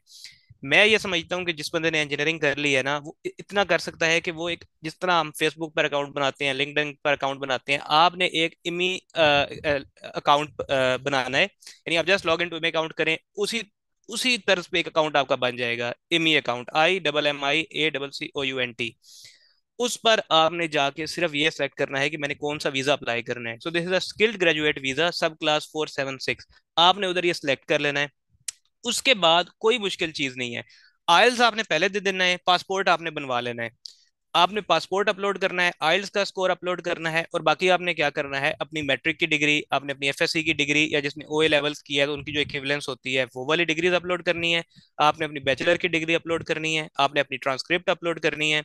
मैं ये समझता हूँ कि जिस बंदे ने इंजीनियरिंग कर ली है ना, वो इतना कर सकता है कि वो एक, जिस तरह हम फेसबुक पर अकाउंट बनाते हैं, लिंक्डइन पर अकाउंट बनाते हैं, आपने एक इमी अकाउंट बनाना है, यानी आप just log in to account करें, उसी उसी तर्ज पे एक अकाउंट आपका बन जाएगा, इमी अकाउंट, IMMIACCOUNT। उस पर आपने जाके सिर्फ ये सेलेक्ट करना है कि मैंने कौन सा वीजा अप्लाई करना है। So this is a skilled graduate visa, सब क्लास 476, आपने उधर ये सिलेक्ट कर लेना है। उसके बाद कोई मुश्किल चीज नहीं है। आइल्स आपने पहले दे देना है, पासपोर्ट आपने बनवा लेना है, आपने पासपोर्ट अपलोड करना है, आइल्स का स्कोर अपलोड करना है, और बाकी आपने क्या करना है, अपनी मैट्रिक की डिग्री, आपने अपनी एफएससी की डिग्री, या जिसने ओए लेवल्स किया है तो उनकी जो इक्विवेलेंस होती है वो वाली डिग्रीज अपलोड करनी है, आपने अपनी बैचलर की डिग्री अपलोड करनी है, आपने अपनी ट्रांसक्रिप्ट अपलोड करनी है।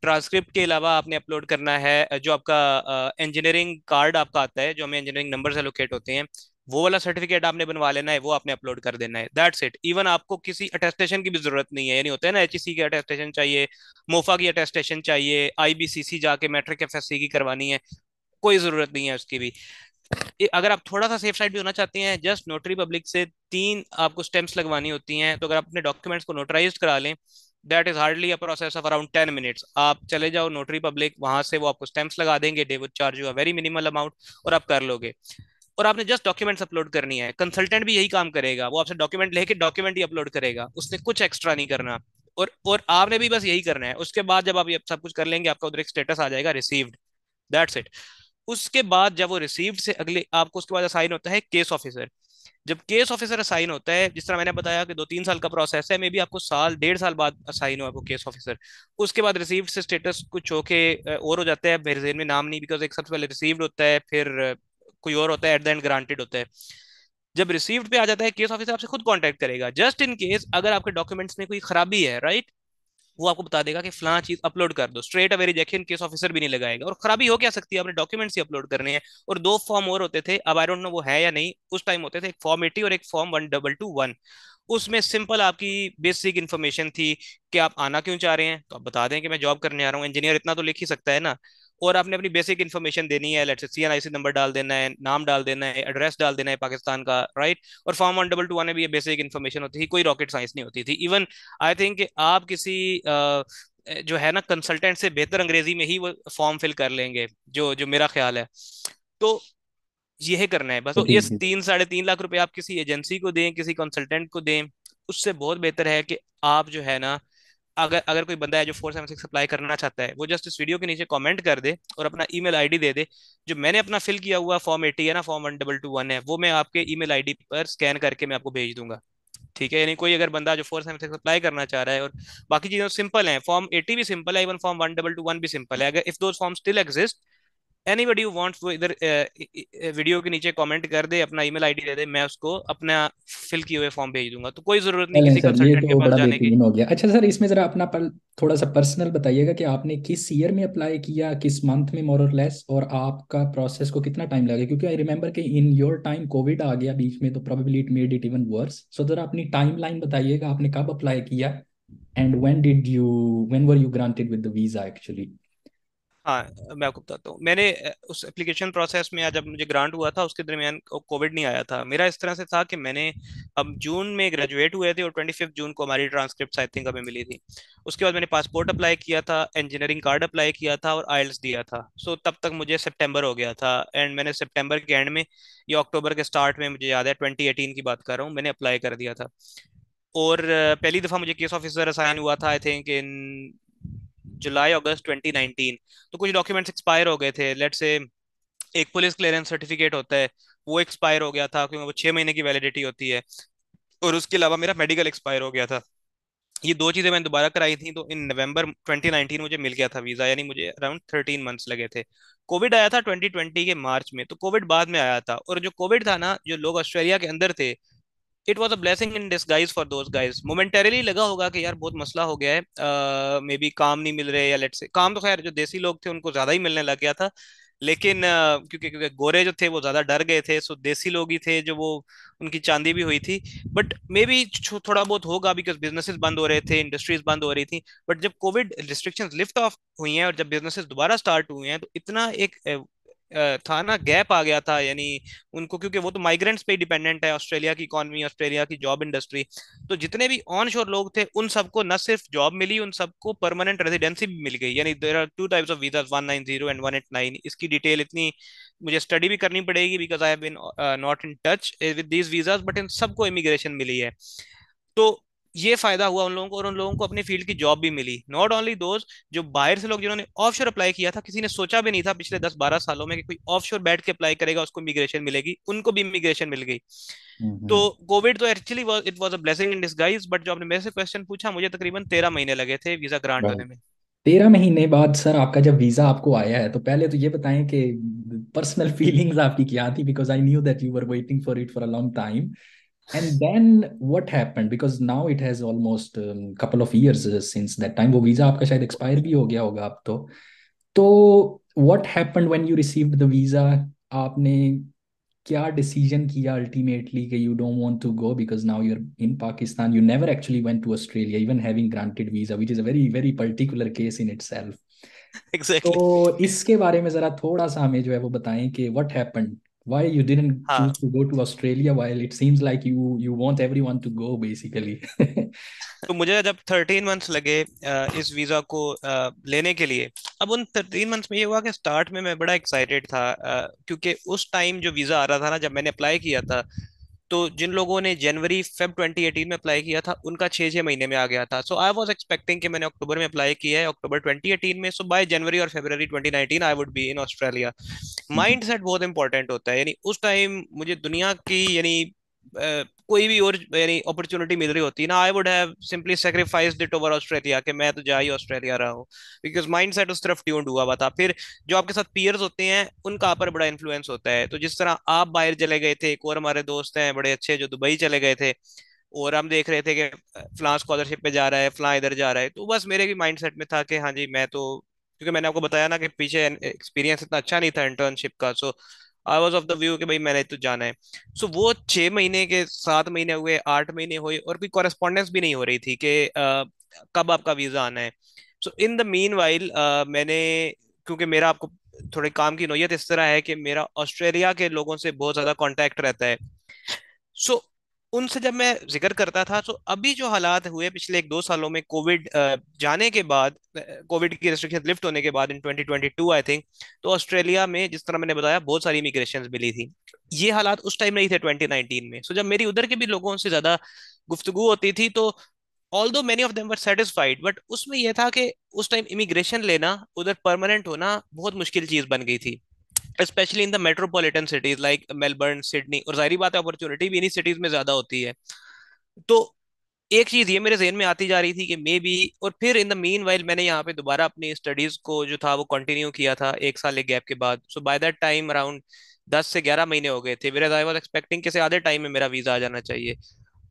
ट्रांसक्रिप्ट के अलावा आपने अपलोड करना है जो आपका इंजीनियरिंग कार्ड आपका आता है, जो हमें इंजीनियरिंग नंबर एलोकेट होते हैं, वो वाला सर्टिफिकेट आपने बनवा लेना है, वो आपने अपलोड कर देना है, दैट्स इट। इवन आपको किसी अटेस्टेशन की भी जरूरत नहीं है, यानी होता है ना एचईसी की अटेस्टेशन चाहिए, मोफा की अटेस्टेशन चाहिए, आईबीसीसी जाके मैट्रिक एफएससी की करवानी है, कोई जरूरत नहीं है उसकी भी। अगर आप थोड़ा सा सेफ साइड भी होना चाहते हैं, जस्ट नोटरी पब्लिक से 3 आपको स्टेम्प्स लगवानी होती हैं। तो अगर आप अपने डॉक्यूमेंट्स को नोटराइज करा लें, that is hardly a process of around 10 minutes. आप चले जाओ नोटरी पब्लिक, वहां से वो आपको स्टेम्प्स लगा देंगे, they would charge you a very minimal amount, और आप कर लोगे। और आपने जस्ट डॉक्यूमेंट्स अपलोड करनी है। कंसल्टेंट भी यही काम करेगा, वो आपसे डॉक्यूमेंट लेके डॉक्यूमेंट ही अपलोड करेगा, उसने कुछ एक्स्ट्रा नहीं करना। और आपने भी बस यही करना है। उसके बाद जब आप ये सब कुछ कर लेंगे, आपका उधर एक स्टेटस आ जाएगा, रिसीव्ड, दैट्स इट। उसके बाद जब वो रिसीव्ड से अगले आपको उसके बाद असाइन होता है केस ऑफिसर। जब केस ऑफिसर असाइन होता है, जिस तरह मैंने बताया कि 2-3 साल का प्रोसेस है, मे बी आपको साल 1.5 साल बाद असाइन हो आपको केस ऑफिसर। उसके बाद रिसीव्ड से स्टेटस कुछ होके और हो जाता है, मेरे जेल में नाम नहीं, बिकॉज एक सबसे पहले रिसीव्ड होता है, फिर कोई और होता है, एट द एंड ग्रांटेड होता है। जब रिसीव्ड पे आ जाता है, केस ऑफिसर आपसे खुद कांटेक्ट करेगा, जस्ट इन केस अगर आपके डॉक्यूमेंट्स में कोई खराबी है, राइट। वो आपको बता देगा कि फलां चीज अपलोड कर दो, straight away rejection case officer भी नहीं लगाएगा। और खराबी हो क्या सकती है, आपने डॉक्यूमेंट्स ही अपलोड करने हैं। और 2 फॉर्म और होते थे, अब आई डोंट नो वो है या नहीं, उस टाइम होते थे, एक फॉर्म 80 और एक फॉर्म 1221। उसमें सिंपल आपकी बेसिक इन्फॉर्मेशन थी कि आप आना क्यों चाह रहे हैं, तो आप बता दें कि मैं जॉब करने आ रहा हूँ, इंजीनियर इतना तो लिख ही सकता है ना। और आपने अपनी बेसिक इन्फॉर्मेशन देनी है, लेट्स से CNIC नंबर डाल देना है, नाम डाल देना है, एड्रेस डाल देना है पाकिस्तान का, राइट। और फॉर्म 1221 में भी ये बेसिक इन्फॉर्मेशन होती थी, कोई रॉकेट साइंस नहीं होती थी। इवन आई थिंक आप किसी जो है ना कंसल्टेंट से बेहतर अंग्रेजी में ही वो फॉर्म फिल कर लेंगे, जो जो मेरा ख्याल है। तो यही करना है बस। तो जी इस जी। 3-3.5 लाख रुपए आप किसी एजेंसी को दें, किसी कंसल्टेंट को दें, उससे बहुत बेहतर है कि आप जो है ना, अगर अगर कोई बंदा है जो 476 अप्लाई करना चाहता है, वो जस्ट इस वीडियो के नीचे कमेंट कर दे और अपना ईमेल आईडी दे दे। जो मैंने अपना फिल किया हुआ फॉर्म 80 है ना, फॉर्म 1221 है, वो मैं आपके ईमेल आईडी पर स्कैन करके मैं आपको भेज दूंगा। ठीक है, यानी कोई अगर बंदा जो 476 अप्लाई करना चाह रहा है, और बाकी चीजें सिंपल हैं, फॉर्म 80 भी सिंपल है, इवन फॉर्म 1221 भी सिंपल है। अगर if those form still exist, anybody who wants, वो इधर वीडियो के नीचे कमेंट कर दे, अपना ईमेल आईडी दे दे, मैं उसको अपना फिल किए हुए फॉर्म भेज दूंगा। तो कोई जरूरत नहीं चलें किसी सर, ये कंसल्टेंट के तो पास बड़ा जाने की। बेहतरीन हो गया। अच्छा सर, इसमें ज़रा अपना थोड़ा सा पर्सनल बताइएगा कि आपने किस ईयर में अप्लाई किया, किस मंथ में मोर और लेस, और आपका प्रोसेस को कितना टाइम लगा, क्योंकि आई रिमेंबर कि इन योर टाइम कोविड आ गया बीच में, तो probably it made it even worse. So ज़रा अपनी टाइम लाइन बताइएगा, आपने कब अप्लाई किया and when were you granted with the visa actually. हाँ, मैं आपको बताता हूँ। मैंने उस एप्लीकेशन प्रोसेस में, जब मुझे ग्रांट हुआ था उसके दरमियान कोविड नहीं आया था। मेरा इस तरह से था कि मैंने अब जून में ग्रेजुएट हुए थे, और 25 जून को हमारी ट्रांसक्रिप्ट आई थिंक हमें मिली थी। उसके बाद मैंने पासपोर्ट अप्लाई किया था, इंजीनियरिंग कार्ड अप्लाई किया था, और आइल्स दिया था। सो तब तक मुझे सितंबर हो गया था, एंड मैंने सितंबर के एंड में या अक्टूबर के स्टार्ट में, मुझे याद है 2018 की बात कर रहा हूँ, मैंने अप्लाई कर दिया था। और पहली दफा मुझे केस ऑफिसर असाइन हुआ था आई थिंक इन जुलाई अगस्त 2019। तो कुछ डॉक्यूमेंट्स एक्सपायर हो गए थे, लेट्स से एक पुलिस क्लियरेंस सर्टिफिकेट होता है, वो एक्सपायर हो गया था, क्योंकि वो 6 महीने की वैलिडिटी होती है। और उसके अलावा मेरा मेडिकल एक्सपायर हो गया था। ये 2 चीजें मैंने दोबारा कराई थी, तो इन नवंबर 2019 मुझे मिल गया था वीजा, यानी मुझे अराउंड 13 मंथ्स लगे थे। कोविड आया था 2020 के मार्च में, तो कोविड बाद में आया था। और जो कोविड था ना, जो लोग ऑस्ट्रेलिया के अंदर थे, it was a blessing in disguise for those guys. Momentarily लगा होगा कि यार बहुत मसला हो गया है, मे बी काम नहीं मिल रहे, या लेट से काम तो खैर जो देसी लोग थे उनको ज्यादा ही मिलने लग गया था। लेकिन क्योंकि गोरे जो थे वो ज्यादा डर गए थे, सो देसी लोग ही थे जो वो, उनकी चांदी भी हुई थी। बट मे बी थोड़ा बहुत होगा, बिकॉज बिजनेसेस बंद हो रहे थे, इंडस्ट्रीज बंद हो रही थी। बट जब कोविड रिस्ट्रिक्शंस लिफ्ट ऑफ हुई हैं और जब बिजनेसेस दोबारा स्टार्ट हुए हैं, तो इतना एक था ना, गैप आ गया था, यानी उनको, क्योंकि वो तो माइग्रेंट्स पे ही डिपेंडेंट है, ऑस्ट्रेलिया की इकॉनमी, ऑस्ट्रेलिया की जॉब इंडस्ट्री। तो जितने भी ऑन शोर लोग थे, उन सबको न सिर्फ जॉब मिली, उन सबको परमानेंट रेजिडेंसी भी मिल गई। यानी there are two types of visa, 190 and 189। इसकी डिटेल इतनी मुझे स्टडी भी करनी पड़ेगी, because I have been not in touch with these visas, but इन सबको इमिग्रेशन मिली है। तो ये फायदा हुआ उन लोगों को, और उन लोगों को अपनी फील्ड की जॉब भी मिली। नॉट ओनली दोज जो बाहर से लोग जिन्होंने ऑफशोर अप्लाई किया था, किसी ने सोचा भी नहीं था पिछले 10-12 सालों में कि कोई ऑफशोर बैठ के अप्लाई करेगा उसको इमिग्रेशन मिलेगी, उनको भी इमिग्रेशन मिल गई। तो हम्म। कोविड तो actually it was a blessing in disguise. But जो आपने मेरे से क्वेश्चन पूछा, मुझे तकरीबन 13 महीने लगे थे वीजा ग्रांट होने राइट। में। 13 महीने बाद सर आपका जब वीजा आपको आया है, तो पहले तो ये बताएं कि पर्सनल फीलिंग्स आपकी क्या थी, because I knew that you were waiting for it for a long time. And then what happened, because now it has almost couple of years since that time, वो वीजा आपका शायद expire भी हो गया होगा अब तो what happened when you received the visa. आपने क्या डिसीजन किया अल्टीमेटली कि you don't want to go, because now you are in Pakistan, you never actually went to Australia even having granted visa, which is a very very particular case in itself. Exactly. तो इसके बारे में जरा थोड़ा सा हमें जो है वो बताएं कि what happened Why you didn't choose हाँ, to go to Australia while it seems like you want everyone to go basically? तो मुझे जब 13 मंथ्स लगे इस वीजा को लेने के लिए, अब उन 13 मंथ्स में ये हुआ कि स्टार्ट में मैं बड़ा एक्साइटेड था, क्योंकि उस टाइम जो वीजा आ रहा था ना, जब मैंने अप्लाई किया था, तो जिन लोगों ने जनवरी फेब 2018 में अप्लाई किया था उनका 6-6 महीने में आ गया था। सो आई वाज एक्सपेक्टिंग कि मैंने अक्टूबर में अप्लाई किया है, अक्टूबर 2018 में, सो बाय जनवरी और फरवरी 2019 I would be in Australia. Mind set बहुत इंपॉर्टेंट होता है, यानी उस टाइम मुझे दुनिया की, यानी कोई भी और यानी अपॉर्चुनिटी मिल रही होती ना, I would have simply sacrificed it over Australia, कि मैं तो जा ही ऑस्ट्रेलिया रहा हूँ, बिकॉज माइंड सेट उस तरफ ट्यून्ड हुआ हुआ था। फिर जो आपके साथ पीयर्स होते हैं उनका आप पर बड़ा इन्फ्लुएंस होता है, तो जिस तरह आप बाहर चले गए थे, एक और हमारे दोस्त हैं बड़े अच्छे जो दुबई चले गए थे, और हम देख रहे थे कि फलां स्कॉलरशिप पे जा रहा है, फलां इधर जा रहा है, तो बस मेरे भी माइंड सेट में था कि हाँ जी मैं तो, क्योंकि मैंने आपको बताया ना कि पीछे एक्सपीरियंस इतना अच्छा नहीं था इंटर्नशिप का, so I was of the view कि भाई मैंने तो जाना है। सो वो 6 महीने के 7 महीने हुए, 8 महीने हुए, और कोई कॉरेस्पॉन्डेंस भी नहीं हो रही थी कि कब आपका वीजा आना है। सो इन द मीन वाइल मैंने, क्योंकि मेरा आपको थोड़े काम की नौयत इस तरह है कि मेरा ऑस्ट्रेलिया के लोगों से बहुत ज्यादा कांटेक्ट रहता है, सो उनसे जब मैं जिक्र करता था, तो अभी जो हालात हुए पिछले 1-2 सालों में, कोविड जाने के बाद, कोविड की रिस्ट्रिक्शन लिफ्ट होने के बाद इन 2022 आई थिंक, तो ऑस्ट्रेलिया में जिस तरह मैंने बताया बहुत सारी इमिग्रेशन मिली थी। ये हालात उस टाइम नहीं थे 2019 में। सो जब मेरी उधर के भी लोगों से ज्यादा गुफ्तगू होती थी, तो although many of them were satisfied, but उसमें यह था कि उस टाइम इमिग्रेशन लेना, उधर परमानेंट होना बहुत मुश्किल चीज बन गई थी, specially in the metropolitan cities like Melbourne, Sydney, और जाहिर बात है अपॉर्चुनिटी भी इन्हीं सिटीज में ज्यादा होती है। तो एक चीज ये मेरे जहन में आती जा रही थी कि मे बी, और फिर इन द मीन वाइल मैंने यहाँ पे दोबारा अपनी स्टडीज को जो था वो कंटिन्यू किया था 1 साल एक गैप के बाद। सो बाय दैट टाइम अराउंड 10 से 11 महीने हो गए थे, वेयर आई वाज एक्सपेक्टिंग कि से आधे टाइम में मेरा वीजा आ जाना चाहिए।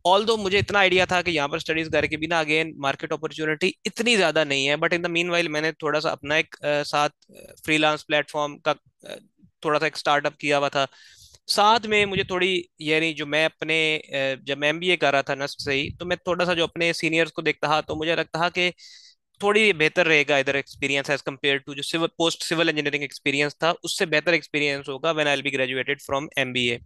ऑल दो मुझे इतना आइडिया था कि यहाँ पर स्टडीज करके भी ना अगेन मार्केट अपॉर्चुनिटी इतनी ज्यादा नहीं है, but in the mean while मैंने थोड़ा सा अपना एक साथ फ्रीलांस प्लेटफॉर्म का थोड़ा सा एक स्टार्टअप किया हुआ था। साथ में मुझे थोड़ी, यानी जो मैं अपने जब मैं एमबीए कर रहा था नस्ट से ही, तो मैं थोड़ा सा जो अपने सीनियर्स को देखता था, तो मुझे लगता था कि थोड़ी बेहतर रहेगा इधर एक्सपीरियंस एज कम्पेयर टू जो civil post civil engineering experience था, उससे बेहतर एक्सपीरियंस होगा when I will be graduated from MBA.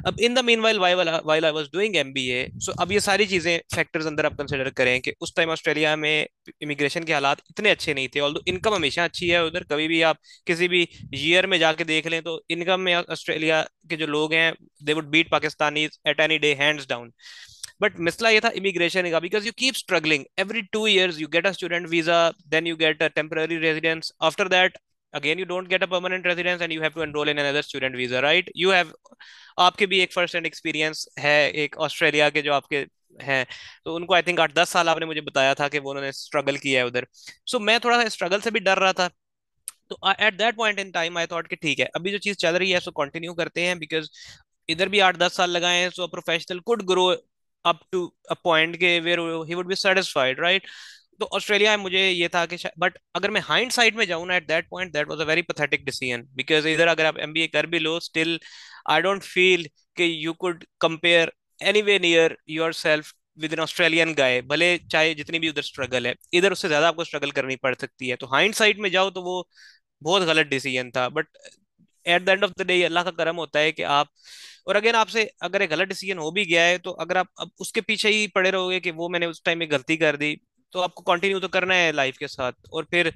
अब in the meanwhile while I was doing MBA, so अब ये सारी चीजें फैक्टर्स अंदर आप कंसिडर करें कि उस टाइम ऑस्ट्रेलिया में इमिग्रेशन के हालात इतने अच्छे नहीं थे, ऑल्दो इनकम हमेशा अच्छी है उधर, कभी भी आप किसी भी ईयर में जाके देख लें तो इनकम में ऑस्ट्रेलिया के जो लोग हैं they would beat Pakistanis at any day hands down. But मसला ये था इमिग्रेशन का, because you keep struggling every 2 years you get a student visa, then you get a temporary residence, after that again you don't get a permanent residence and you have to enroll in another student visa, right? You have, आपके भी एक first hand experience है एक Australia के जो आपके हैं, तो उनको आई थिंक 8-10 साल आपने मुझे बताया था कि वो उन्होंने स्ट्रगल किया है उधर। सो मैं थोड़ा सा स्ट्रगल से भी डर रहा था, तो at that point in time I thought कि ठीक है अभी जो चीज चल रही है सो कंटिन्यू करते हैं, बिकॉज इधर भी 8-10 साल लगाए हैं, so professional could grow up to a point के where he would be satisfied, right? तो ऑस्ट्रेलिया में मुझे ये था कि, बट अगर मैं हाइंड साइड में जाऊँ ना, at that point that was a very pathetic decision, because इधर अगर आप एमबीए कर भी लो, स्टिल आई डोंट फील कि you could compare anyway near your self with an Australian guy, भले चाहे जितनी भी उधर स्ट्रगल है, इधर उससे ज्यादा आपको स्ट्रगल करनी पड़ सकती है। तो हाइंड साइड में जाओ तो वो बहुत गलत डिसीजन था, but at the end of the day अल्लाह का करम होता है कि आप, और अगेन आपसे अगर एक गलत डिसीजन हो भी गया है, तो अगर आप अब उसके पीछे ही पड़े रहोगे कि वो मैंने उस टाइम में गलती कर दी, तो आपको कंटिन्यू तो करना है लाइफ के साथ, और फिर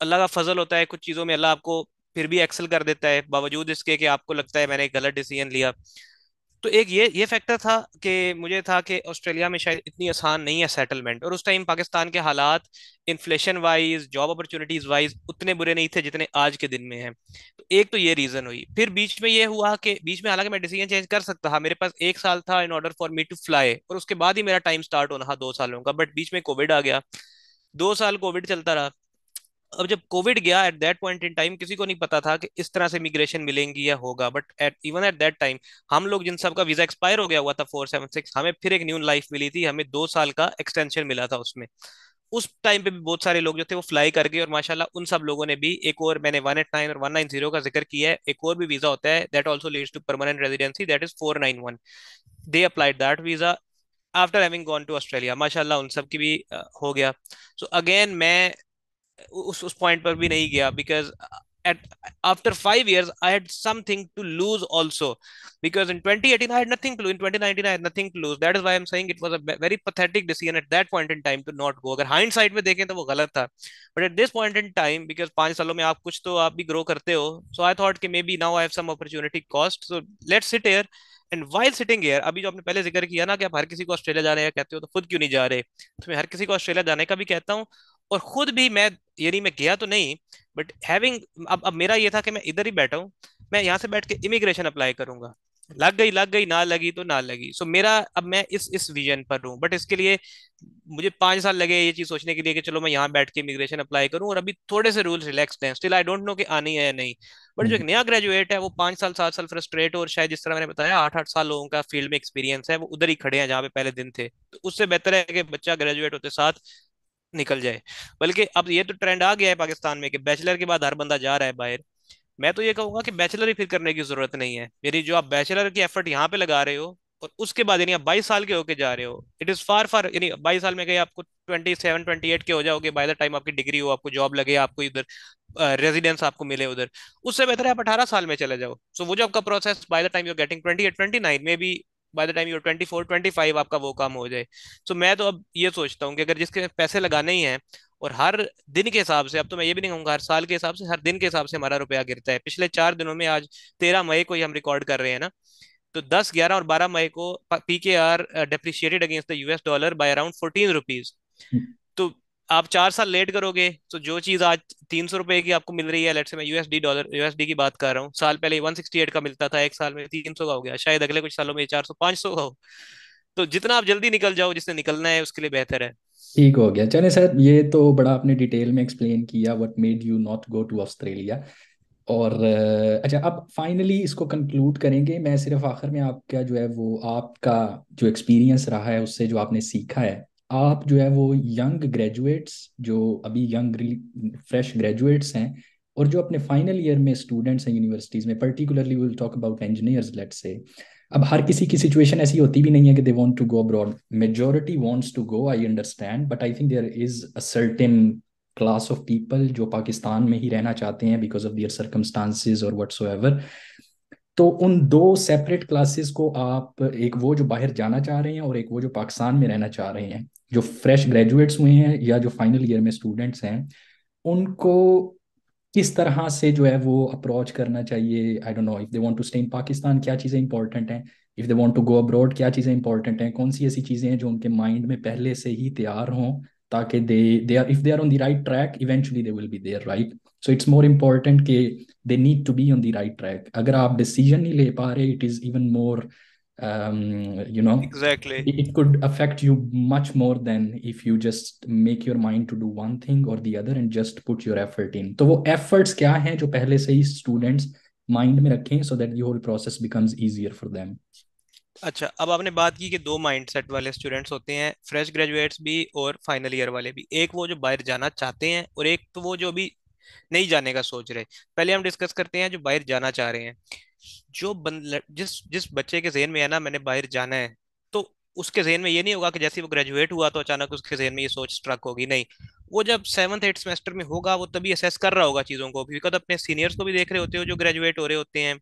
अल्लाह का फजल होता है कुछ चीजों में, अल्लाह आपको फिर भी एक्सेल कर देता है बावजूद इसके कि आपको लगता है मैंने एक गलत डिसीजन लिया। तो एक ये फैक्टर था कि मुझे था कि ऑस्ट्रेलिया में शायद इतनी आसान नहीं है सेटलमेंट, और उस टाइम पाकिस्तान के हालात inflation wise, job opportunities wise उतने बुरे नहीं थे जितने आज के दिन में हैं। तो एक तो ये रीजन हुई, फिर बीच में ये हुआ कि बीच में हालांकि मैं डिसीजन चेंज कर सकता था, मेरे पास 1 साल था in order for me to fly, और उसके बाद ही मेरा टाइम स्टार्ट होना था 2 सालों का, बट बीच में कोविड आ गया, 2 साल कोविड चलता रहा। अब जब कोविड गया at that point in time किसी को नहीं पता था कि इस तरह से इमिग्रेशन मिलेंगी या होगा, but at even at that time हम लोग जिन सबका वीजा एक्सपायर हो गया हुआ था 476, हमें फिर एक न्यू लाइफ मिली थी, हमें 2 साल का एक्सटेंशन मिला था उसमें। उस टाइम पे भी बहुत सारे लोग जो थे वो फ्लाई कर गए, और माशाल्लाह उन सब लोगों ने भी, एक और मैंने 189 और 190 का जिक्र किया है, एक और भी वीजा होता है that also leads to permanent residency, that is 491, they applied that visa after having gone to Australia, माशाल्लाह उन सब की भी हो गया। सो अगेन मैं उस पॉइंट पर भी नहीं गया, because at after 5 years I had something to lose also, because in 2018 I had nothing to lose, in 2019 I had nothing to lose. That is why I'm saying it was a very pathetic decision at that point in time to not go. अगर hindsight में देखें तो वो गलत था, but at this point in time, because 5 सालों में आप कुछ तो आप भी grow करते हो, so I thought कि maybe now I have some opportunity cost, so let's sit here. And while sitting here, अभी जो आपने पहले जिक्र किया ना कि आप हर किसी को ऑस्ट्रेलिया जाने का कहते हो, तो खुद क्यों नहीं जा रहे, तो मैं हर किसी को ऑस्ट्रेलिया जाने का भी कहता हूँ। और खुद भी मैं, यानी मैं गया तो नहीं, बट हैविंग, अब मेरा ये था कि मैं इधर ही बैठा हूँ, मैं यहाँ से बैठ के इमिग्रेशन अप्लाई करूंगा, लग गई, ना लगी तो ना लगी। सो मेरा अब मैं इस विजन पर हूँ, बट इसके लिए मुझे 5 साल लगे ये चीज सोचने के लिए कि चलो मैं यहाँ बैठ के इमिग्रेशन अप्लाई करूँ, और अभी थोड़े से रूल्स रिलैक्स हैं, स्टिल आई डोंट नो कि आनी है या नहीं। बट जो एक नया ग्रेजुएट है वो 5 साल 7 साल फ्रस्ट्रेट हो, और शायद जिस तरह मैंने बताया 8-8 साल लोगों का फील्ड में एक्सपीरियंस है, वो उधर ही खड़े हैं जहाँ पे पहले दिन थे, तो उससे बेहतर है कि बच्चा ग्रेजुएट होते साथ निकल जाए। बल्कि अब ये तो ट्रेंड आ गया है पाकिस्तान में कि बैचलर के बाद हर बंदा जा रहा है बाहर। मैं तो ये कहूंगा कि बैचलर ही फिर करने की जरूरत नहीं है, मेरी जो आप बैचलर की एफर्ट यहाँ पे लगा रहे हो, और उसके बाद यानी आप 22 साल के होके जा रहे हो, इट इज फार फार, यानी 22 साल में गए आपको 27-28 के हो जाओगे, बाय द टाइम आपकी डिग्री हो, आपको जॉब लगे, आपको इधर रेजिडेंस आपको मिले उधर, उससे बेहतर है आप 18 साल में चले जाओ। सो वो जो आपका process by the time you getting 28-29 में भी, बाय द टाइम यूर 24-25 आपका वो काम हो जाए। सो मैं तो अब ये सोचता हूँ कि अगर जिसके पैसे लगाने ही हैं, और हर दिन के हिसाब से, अब तो मैं ये भी नहीं कहूंगा हर साल के हिसाब से, हर दिन के हिसाब से हमारा रुपया गिरता है। पिछले 4 दिनों में, आज 13 मई को ही हम रिकॉर्ड कर रहे हैं ना, तो 10, 11 और 12 मई को PKR depreciated against the US dollar by around 14 rupees. तो आप 4 साल लेट करोगे तो जो चीज आज 300 रुपए की आपको मिल रही है, लेट्स से मैं USD की बात कर रहा हूँ, साल पहले 168 का मिलता था, एक साल में 300 का हो गया, शायद अगले कुछ सालों में 400-500 का हो। तो जितना आप जल्दी निकल जाओ, जिसने निकलना है उसके लिए बेहतर है। ठीक हो गया। चले सर, ये तो बड़ा आपने डिटेल में एक्सप्लेन किया what made you not go to Australia. और अच्छा, अब फाइनली इसको कंक्लूड करेंगे। मैं सिर्फ आखिर में आपका जो है वो आपका जो एक्सपीरियंस रहा है उससे जो आपने सीखा है, आप जो है वो यंग ग्रेजुएट्स जो अभी यंग फ्रेश ग्रेजुएट्स हैं और जो अपने फाइनल ईयर में स्टूडेंट्स हैं यूनिवर्सिटीज़ में, particularly will talk about engineers let's say. अब हर किसी की सिचुएशन ऐसी होती भी नहीं है कि they want to go abroad. Majority wants to go, I understand, but I think there is a certain class of people जो पाकिस्तान में ही रहना चाहते हैं बिकॉज ऑफ दियर सर्कमस्टांसिस और व्हाटसोएवर। तो उन दो सेपरेट क्लासेस को आप, एक वो जो बाहर जाना चाह रहे हैं और एक वो जो पाकिस्तान में रहना चाह रहे हैं, जो फ्रेश ग्रेजुएट्स हुए हैं या जो फाइनल ईयर में स्टूडेंट्स हैं, उनको किस तरह से जो है वो अप्रोच करना चाहिए? I don't know, if they want to stay in Pakistan क्या चीज़ें इंपॉर्टेंट हैं, if they want to go abroad क्या चीज़ें इंपॉर्टेंट हैं, कौन सी ऐसी चीज़ें हैं जो उनके माइंड में पहले से ही तैयार हों, ताकि they are, if they are on the right track eventually they will be there, right? So it's more important कि they need to be on the right track. अगर आप डिसीजन नहीं ले पा रहे, it is even more, you know, exactly. it could affect you much more than if you just make your mind to do one thing or the other and just put your effort in। तो वो efforts क्या हैं जो पहले से ही students mind में रखें so that the whole process becomes easier for them। अच्छा, अब आपने बात की कि दो माइंडसेट वाले स्टूडेंट्स होते हैं, फ्रेश ग्रेजुएट्स भी और फाइनल ईयर वाले भी, एक वो जो बाहर जाना चाहते हैं और एक तो वो जो अभी नहीं जाने का सोच रहे। पहले हम डिस्कस करते हैं जो बाहर जाना चाह रहे हैं। जिस जिस बच्चे के जहन में है ना मैंने बाहर जाना है, तो उसके जहन में ये नहीं होगा कि जैसे ही वो ग्रेजुएट हुआ तो अचानक उसके जहन में ये सोच स्ट्रक होगी, नहीं। वो जब 7th 8th सेमेस्टर में होगा वो तभी असेस कर रहा होगा चीजों को, बिकॉज अपने सीनियर्स को भी देख रहे होते हो जो ग्रेजुएट हो रहे होते हैं,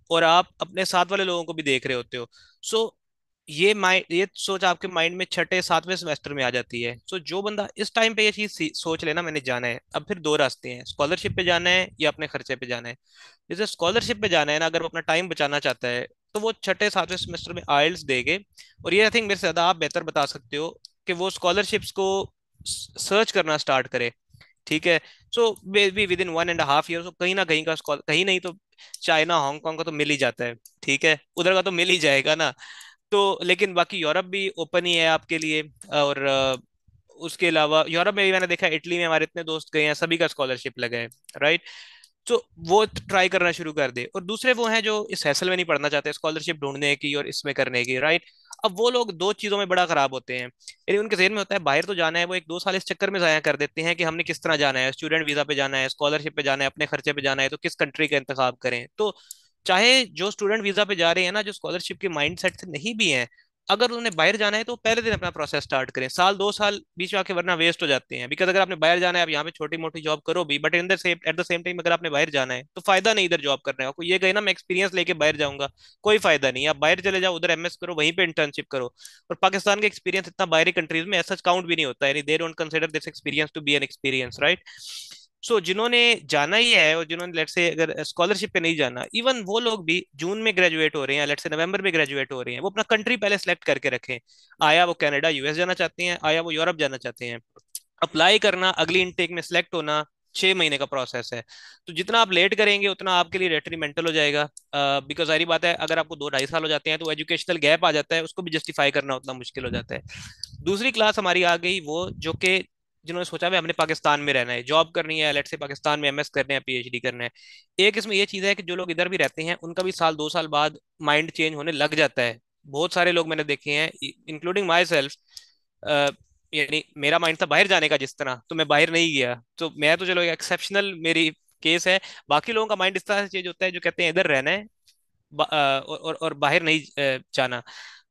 और आप अपने साथ वाले लोगों को भी देख रहे होते हो। सो ये सोच आपके माइंड में 6 7वें सेमेस्टर में आ जाती है। सो जो बंदा इस टाइम पे ये चीज सोच लेना मैंने जाना है, अब फिर दो रास्ते हैं, स्कॉलरशिप पे जाना है या अपने खर्चे पे जाना है। जैसे स्कॉलरशिप पे जाना है ना, अगर वो अपना टाइम बचाना चाहता है, तो वो 6 7वें सेमेस्टर में आइल्स देगे। और ये आई थिंक मेरे से ज्यादा आप बेहतर बता सकते हो कि वो स्कॉलरशिप्स को सर्च करना स्टार्ट करे। ठीक है। सो बी विद इन 1.5 ईयर, तो कहीं ना कहीं का कहीं नहीं तो चाइना हांगकांग का तो मिल ही जाता है। ठीक है, उधर का तो मिल ही जाएगा ना। तो लेकिन बाकी यूरोप भी ओपन ही है आपके लिए। और उसके अलावा यूरोप में भी मैंने देखा, इटली में हमारे इतने दोस्त गए हैं, सभी का स्कॉलरशिप लगा है। राइट। तो वो ट्राई करना शुरू कर दे। और दूसरे वो हैं जो इस हैसल में नहीं पढ़ना चाहते स्कॉलरशिप ढूंढने की और इसमें करने की। राइट। अब वो लोग दो चीजों में बड़ा खराब होते हैं, यानी उनके जहन में होता है बाहर तो जाना है, वो 1 2 साल इस चक्कर में जाया कर देते हैं कि हमने किस तरह जाना है, स्टूडेंट वीजा पे जाना है, स्कॉलरशिप पे जाना है, अपने खर्चे पे जाना है, तो किस कंट्री का इंतखाब करें। तो चाहे जो स्टूडेंट वीजा पे जा रहे हैं ना, जो स्कॉलरशिप के माइंड सेट से नहीं भी हैं, अगर उन्हें बाहर जाना है तो पहले दिन अपना प्रोसेस स्टार्ट करें, साल 2 साल बीच में आके वरना वेस्ट हो जाते हैं। बिकॉज अगर आपने बाहर जाना है, आप यहाँ पे छोटी मोटी जॉब करो भी, but in the same at the same time अगर आपने बाहर जाना है तो फायदा नहीं इधर जॉब करने का। कोई ये कहे ना मैं एक्सपीरियंस लेके बाहर जाऊंगा, कोई फायदा नहीं। आप बाहर चले जाओ, उधर एमएस करो, वहीं पे इंटर्नशिप करो। और पाकिस्तान का एक्सपीरियंस इतना बाहरी कंट्रीज में ऐसा काउंट भी नहीं होता, यानी they don't consider this experience to be an experience, right. So जिन्होंने जाना ही है, और जिन्होंने लेट्स से अगर स्कॉलरशिप पे नहीं जाना, इवन वो लोग भी जून में ग्रेजुएट हो रहे हैं, लेट्स से नवंबर में ग्रेजुएट हो रहे हैं, वो अपना कंट्री पहले सेलेक्ट करके रखें। आया वो कनाडा यूएस जाना चाहते हैं, आया वो यूरोप जाना चाहते हैं। अप्लाई करना, अगली इनटेक में सिलेक्ट होना, 6 महीने का प्रोसेस है। तो जितना आप लेट करेंगे उतना आपके लिए डेट्रीमेंटल हो जाएगा। बिकॉज सारी बात है, अगर आपको 2 ढाई साल हो जाते हैं तो एजुकेशनल गैप आ जाता है, उसको भी जस्टिफाई करना उतना मुश्किल हो जाता है। दूसरी क्लास हमारी आ गई वो जो कि जिन्होंने सोचा भाई हमने पाकिस्तान में रहना है, जॉब करनी है, लेट्स से पाकिस्तान में एमएस करने हैं, पीएचडी करना है। एक इसमें ये चीज है कि जो लोग इधर भी रहते हैं उनका भी साल 2 साल बाद माइंड चेंज होने लग जाता है। बहुत सारे लोग मैंने देखे हैं, इंक्लूडिंग माई सेल्फ। यानी मेरा माइंड था बाहर जाने का जिस तरह, तो मैं बाहर नहीं गया। तो मैं तो चलो एक्सेप्शनल मेरी केस है। बाकी लोगों का माइंड इस तरह से चेंज होता है जो कहते हैं इधर रहना है, और बाहर नहीं जाना।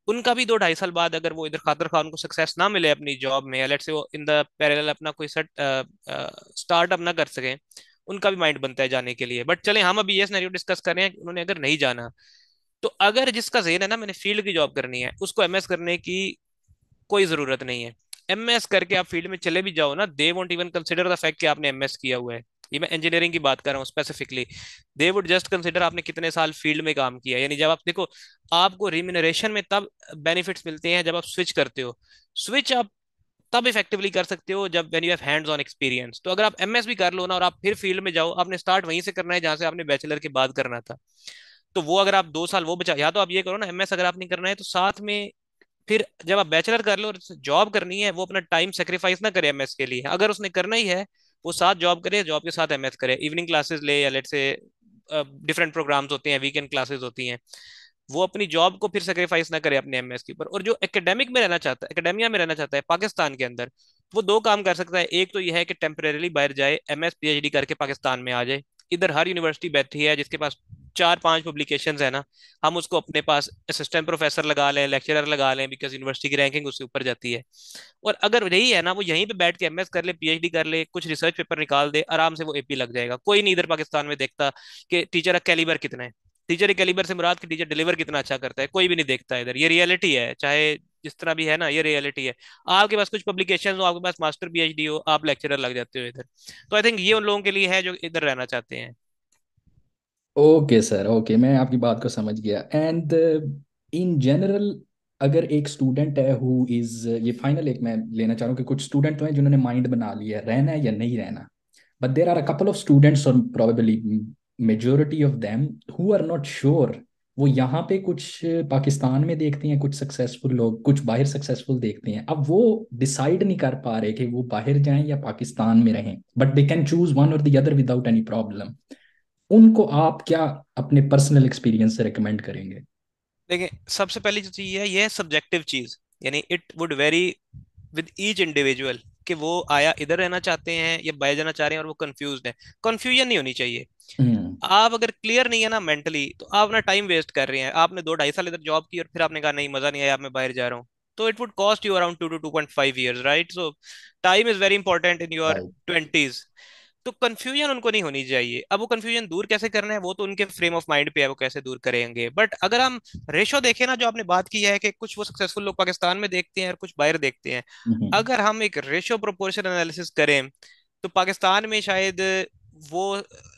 उनका भी 2 ढाई साल बाद अगर वो इधर खातर खा उनको सक्सेस ना मिले अपनी जॉब में, या लेट से वो इन द पैरेलल अपना कोई सेट स्टार्टअप ना कर सके, उनका भी माइंड बनता है जाने के लिए। बट चले हम अभी ये सिनेरियो डिस्कस कर रहे हैं कि उन्होंने अगर नहीं जाना, तो अगर जिसका ज़हन है ना मैंने फील्ड की जॉब करनी है, उसको एमएस करने की कोई जरूरत नहीं है। एमएस करके आप फील्ड में चले भी जाओ ना, they won't even consider the fact कि आपने एमएस किया हुआ है। ये मैं इंजीनियरिंग की बात कर रहा हूँ specifically. They would just consider आपने कितने साल फील्ड में काम किया। यानी जब आप देखो, आपको रिम्यूनरेशन में तब बेनिफिट्स मिलते हैं जब आप स्विच करते हो। स्विच आप तब इफेक्टिवली कर सकते हो जब when you have hands on experience. तो अगर आप एमएस भी कर लो ना और आप फिर फील्ड में जाओ, आपने स्टार्ट वहीं से करना है जहां से आपने बैचलर के बाद करना था। तो वो अगर आप 2 साल वो बचा, या तो आप ये करो ना, एमएस अगर आप नहीं करना है तो साथ में फिर जब आप बैचलर कर लो और जॉब करनी है, वो अपना टाइम सेक्रीफाइस ना करे एमएस के लिए। अगर उसने करना ही है, वो साथ जॉब करे, जॉब के साथ एमएस करे, इवनिंग क्लासेस ले, या लेट से डिफरेंट प्रोग्राम्स होते हैं, वीकेंड क्लासेस होती हैं। वो अपनी जॉब को फिर सेक्रीफाइस ना करे अपने एमएस के ऊपर। और जो एकेडमिक में रहना चाहता है, एकेडेमिया में रहना चाहता है पाकिस्तान के अंदर, वो दो काम कर सकता है। एक तो यह है कि टेम्परेरी बाहर जाए, एमएस पीएचडी करके पाकिस्तान में आ जाए। इधर हर यूनिवर्सिटी बैठी है जिसके पास 4-5 पब्लिकेशंस है ना, हम उसको अपने पास असिस्टेंट प्रोफेसर लगा लें, लेक्चरर लगा लें, बिकॉज यूनिवर्सिटी की रैंकिंग उससे ऊपर जाती है। और अगर यही है ना, वो यहीं पे बैठ के एमएस कर ले, पीएचडी कर ले, कुछ रिसर्च पेपर निकाल दे, आराम से वो एपी लग जाएगा। कोई नहीं इधर पाकिस्तान में देखता कि टीचर का कैलिबर कितना है। टीचर के कैलिबर से मुराद कि टीचर डिलीवर कितना अच्छा करता है, कोई भी नहीं देखता इधर। ये रियलिटी है, चाहे जिस तरह भी है ना, ये रियलिटी है। आपके पास कुछ पब्लिकेशन हो, आपके पास मास्टर पीएचडी हो, आप लेक्चरर लग जाते हो इधर। तो आई थिंक ये उन लोगों के लिए है जो इधर रहना चाहते हैं। ओके सर, ओके, मैं आपकी बात को समझ गया। एंड इन जनरल, अगर एक स्टूडेंट है हु इज, ये फाइनल एक मैं लेना चाह रहा हूँ कि कुछ स्टूडेंट तो हैं जिन्होंने माइंड बना लिया है रहना है या नहीं रहना, but there are a couple of students और probably majority of them who are not sure. वो यहाँ पे कुछ पाकिस्तान में देखते हैं कुछ सक्सेसफुल लोग, कुछ बाहर सक्सेसफुल देखते हैं। अब वो डिसाइड नहीं कर पा रहे कि वो बाहर जाएं या पाकिस्तान में रहें, but they can choose one or the other without any problem. उनको आप क्या अपने पर्सनल एक्सपीरियंस से रिकमेंड करेंगे? देखिए, सबसे पहली जो चीज है, ये है सब्जेक्टिव चीज। यानी it would very with each individual कि वो आया इधर रहना चाहते हैं या बाहर जाना चाह रहे हैं, और वो कंफ्यूज है। कंफ्यूजन नहीं होनी चाहिए। हम्म। आप अगर क्लियर नहीं है ना मेंटली, तो आप अपना टाइम वेस्ट कर रहे हैं। आपने 2 ढाई साल इधर जॉब की और फिर आपने कहा नहीं मजा नहीं आया, अब मैं बाहर जा रहा हूँ। तो it would cost you around 2 to 2.5 years, right. So time is very important in your right. 20s। तो कंफ्यूजन उनको नहीं होनी चाहिए। अब वो कंफ्यूजन दूर कैसे करना है, वो तो उनके फ्रेम ऑफ माइंड पे है, वो कैसे दूर करेंगे। बट अगर हम रेशो देखें ना, जो आपने बात की है कि कुछ वो सक्सेसफुल लोग पाकिस्तान में देखते हैं और कुछ बाहर देखते हैं, हम्म। अगर हम एक रेशो प्रोपोर्शन एनालिसिस करें, तो पाकिस्तान में शायद वो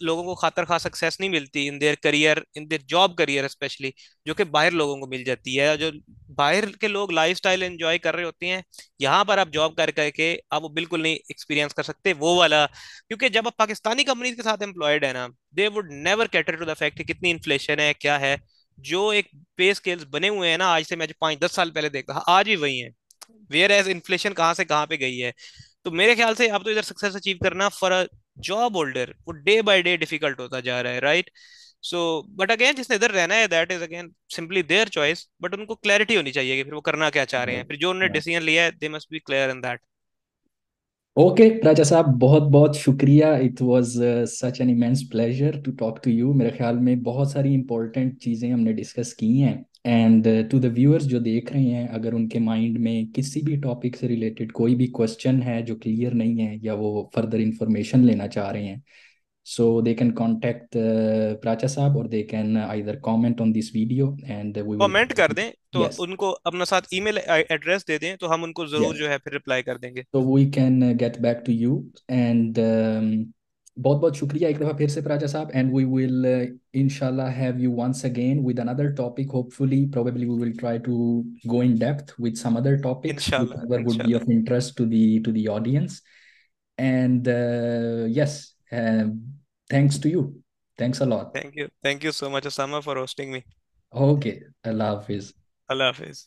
लोगों को खातर खा सक्सेस नहीं मिलती in their career, in their job career specially, जो कि बाहर लोगों को मिल जाती है। जो बाहर के लोग लाइफस्टाइल एंजॉय कर रहे होते हैं, यहाँ पर आप जॉब कर करके आप वो बिल्कुल नहीं एक्सपीरियंस कर सकते वो वाला। क्योंकि जब आप पाकिस्तानी कंपनीज के साथ एम्प्लॉयड है ना, they would never cater to the fact कितनी इन्फ्लेशन है, क्या है। जो एक पे स्केल्स बने हुए हैं ना, आज से मैं जो 5-10 साल पहले देखता था, आज भी वही है। वेयर एज इन्फ्लेशन कहाँ से कहाँ पे गई है। तो मेरे ख्याल से अब तो इधर सक्सेस अचीव करना फॉर अ जॉब होल्डर वो डे बाय डे डिफिकल्ट होता जा रहा है, राइट। सो बट अगेन जिसने इधर रहना है, that is again simply their choice, but उनको क्लैरिटी होनी चाहिए कि फिर वो करना क्या चाह रहे हैं। राइट। फिर जो उन्होंने राइट। डिसीजन लिया है, they must be clear in that. Okay Raja साहब, बहुत बहुत शुक्रिया। It was such an immense pleasure to talk to you. मेरे ख्याल में बहुत सारी इंपॉर्टेंट चीज़ें हमने डिस्कस की हैं। एंड टू द व्यूअर्स जो देख रहे हैं, अगर उनके माइंड में किसी भी टॉपिक से रिलेटेड कोई भी क्वेश्चन है जो क्लियर नहीं है, या वो फर्दर इंफॉर्मेशन लेना चाह रहे हैं, so they can contact Pracha Saab, or they can either comment on this video and we will. Comment कर दें तो Yes, उनको अपना साथ ईमेल एड्रेस दे दें, तो हम उनको जरूर yes. जो है फिर रिप्लाई कर देंगे। So we can get back to you and बहुत बहुत शुक्रिया एक दफ़ा फिर से प्राचा साहब, and we will inshallah have you once again with another topic. Hopefully, probably we will try to go in depth with some other topics इंशाल्लाह whichever would be इंशाल्लाह। of interest to the audience. And yes, thanks to you. Thanks a lot. Thank you so much, Usama, for hosting me. Okay, Allah Hafiz. अल्लाह हाफिज।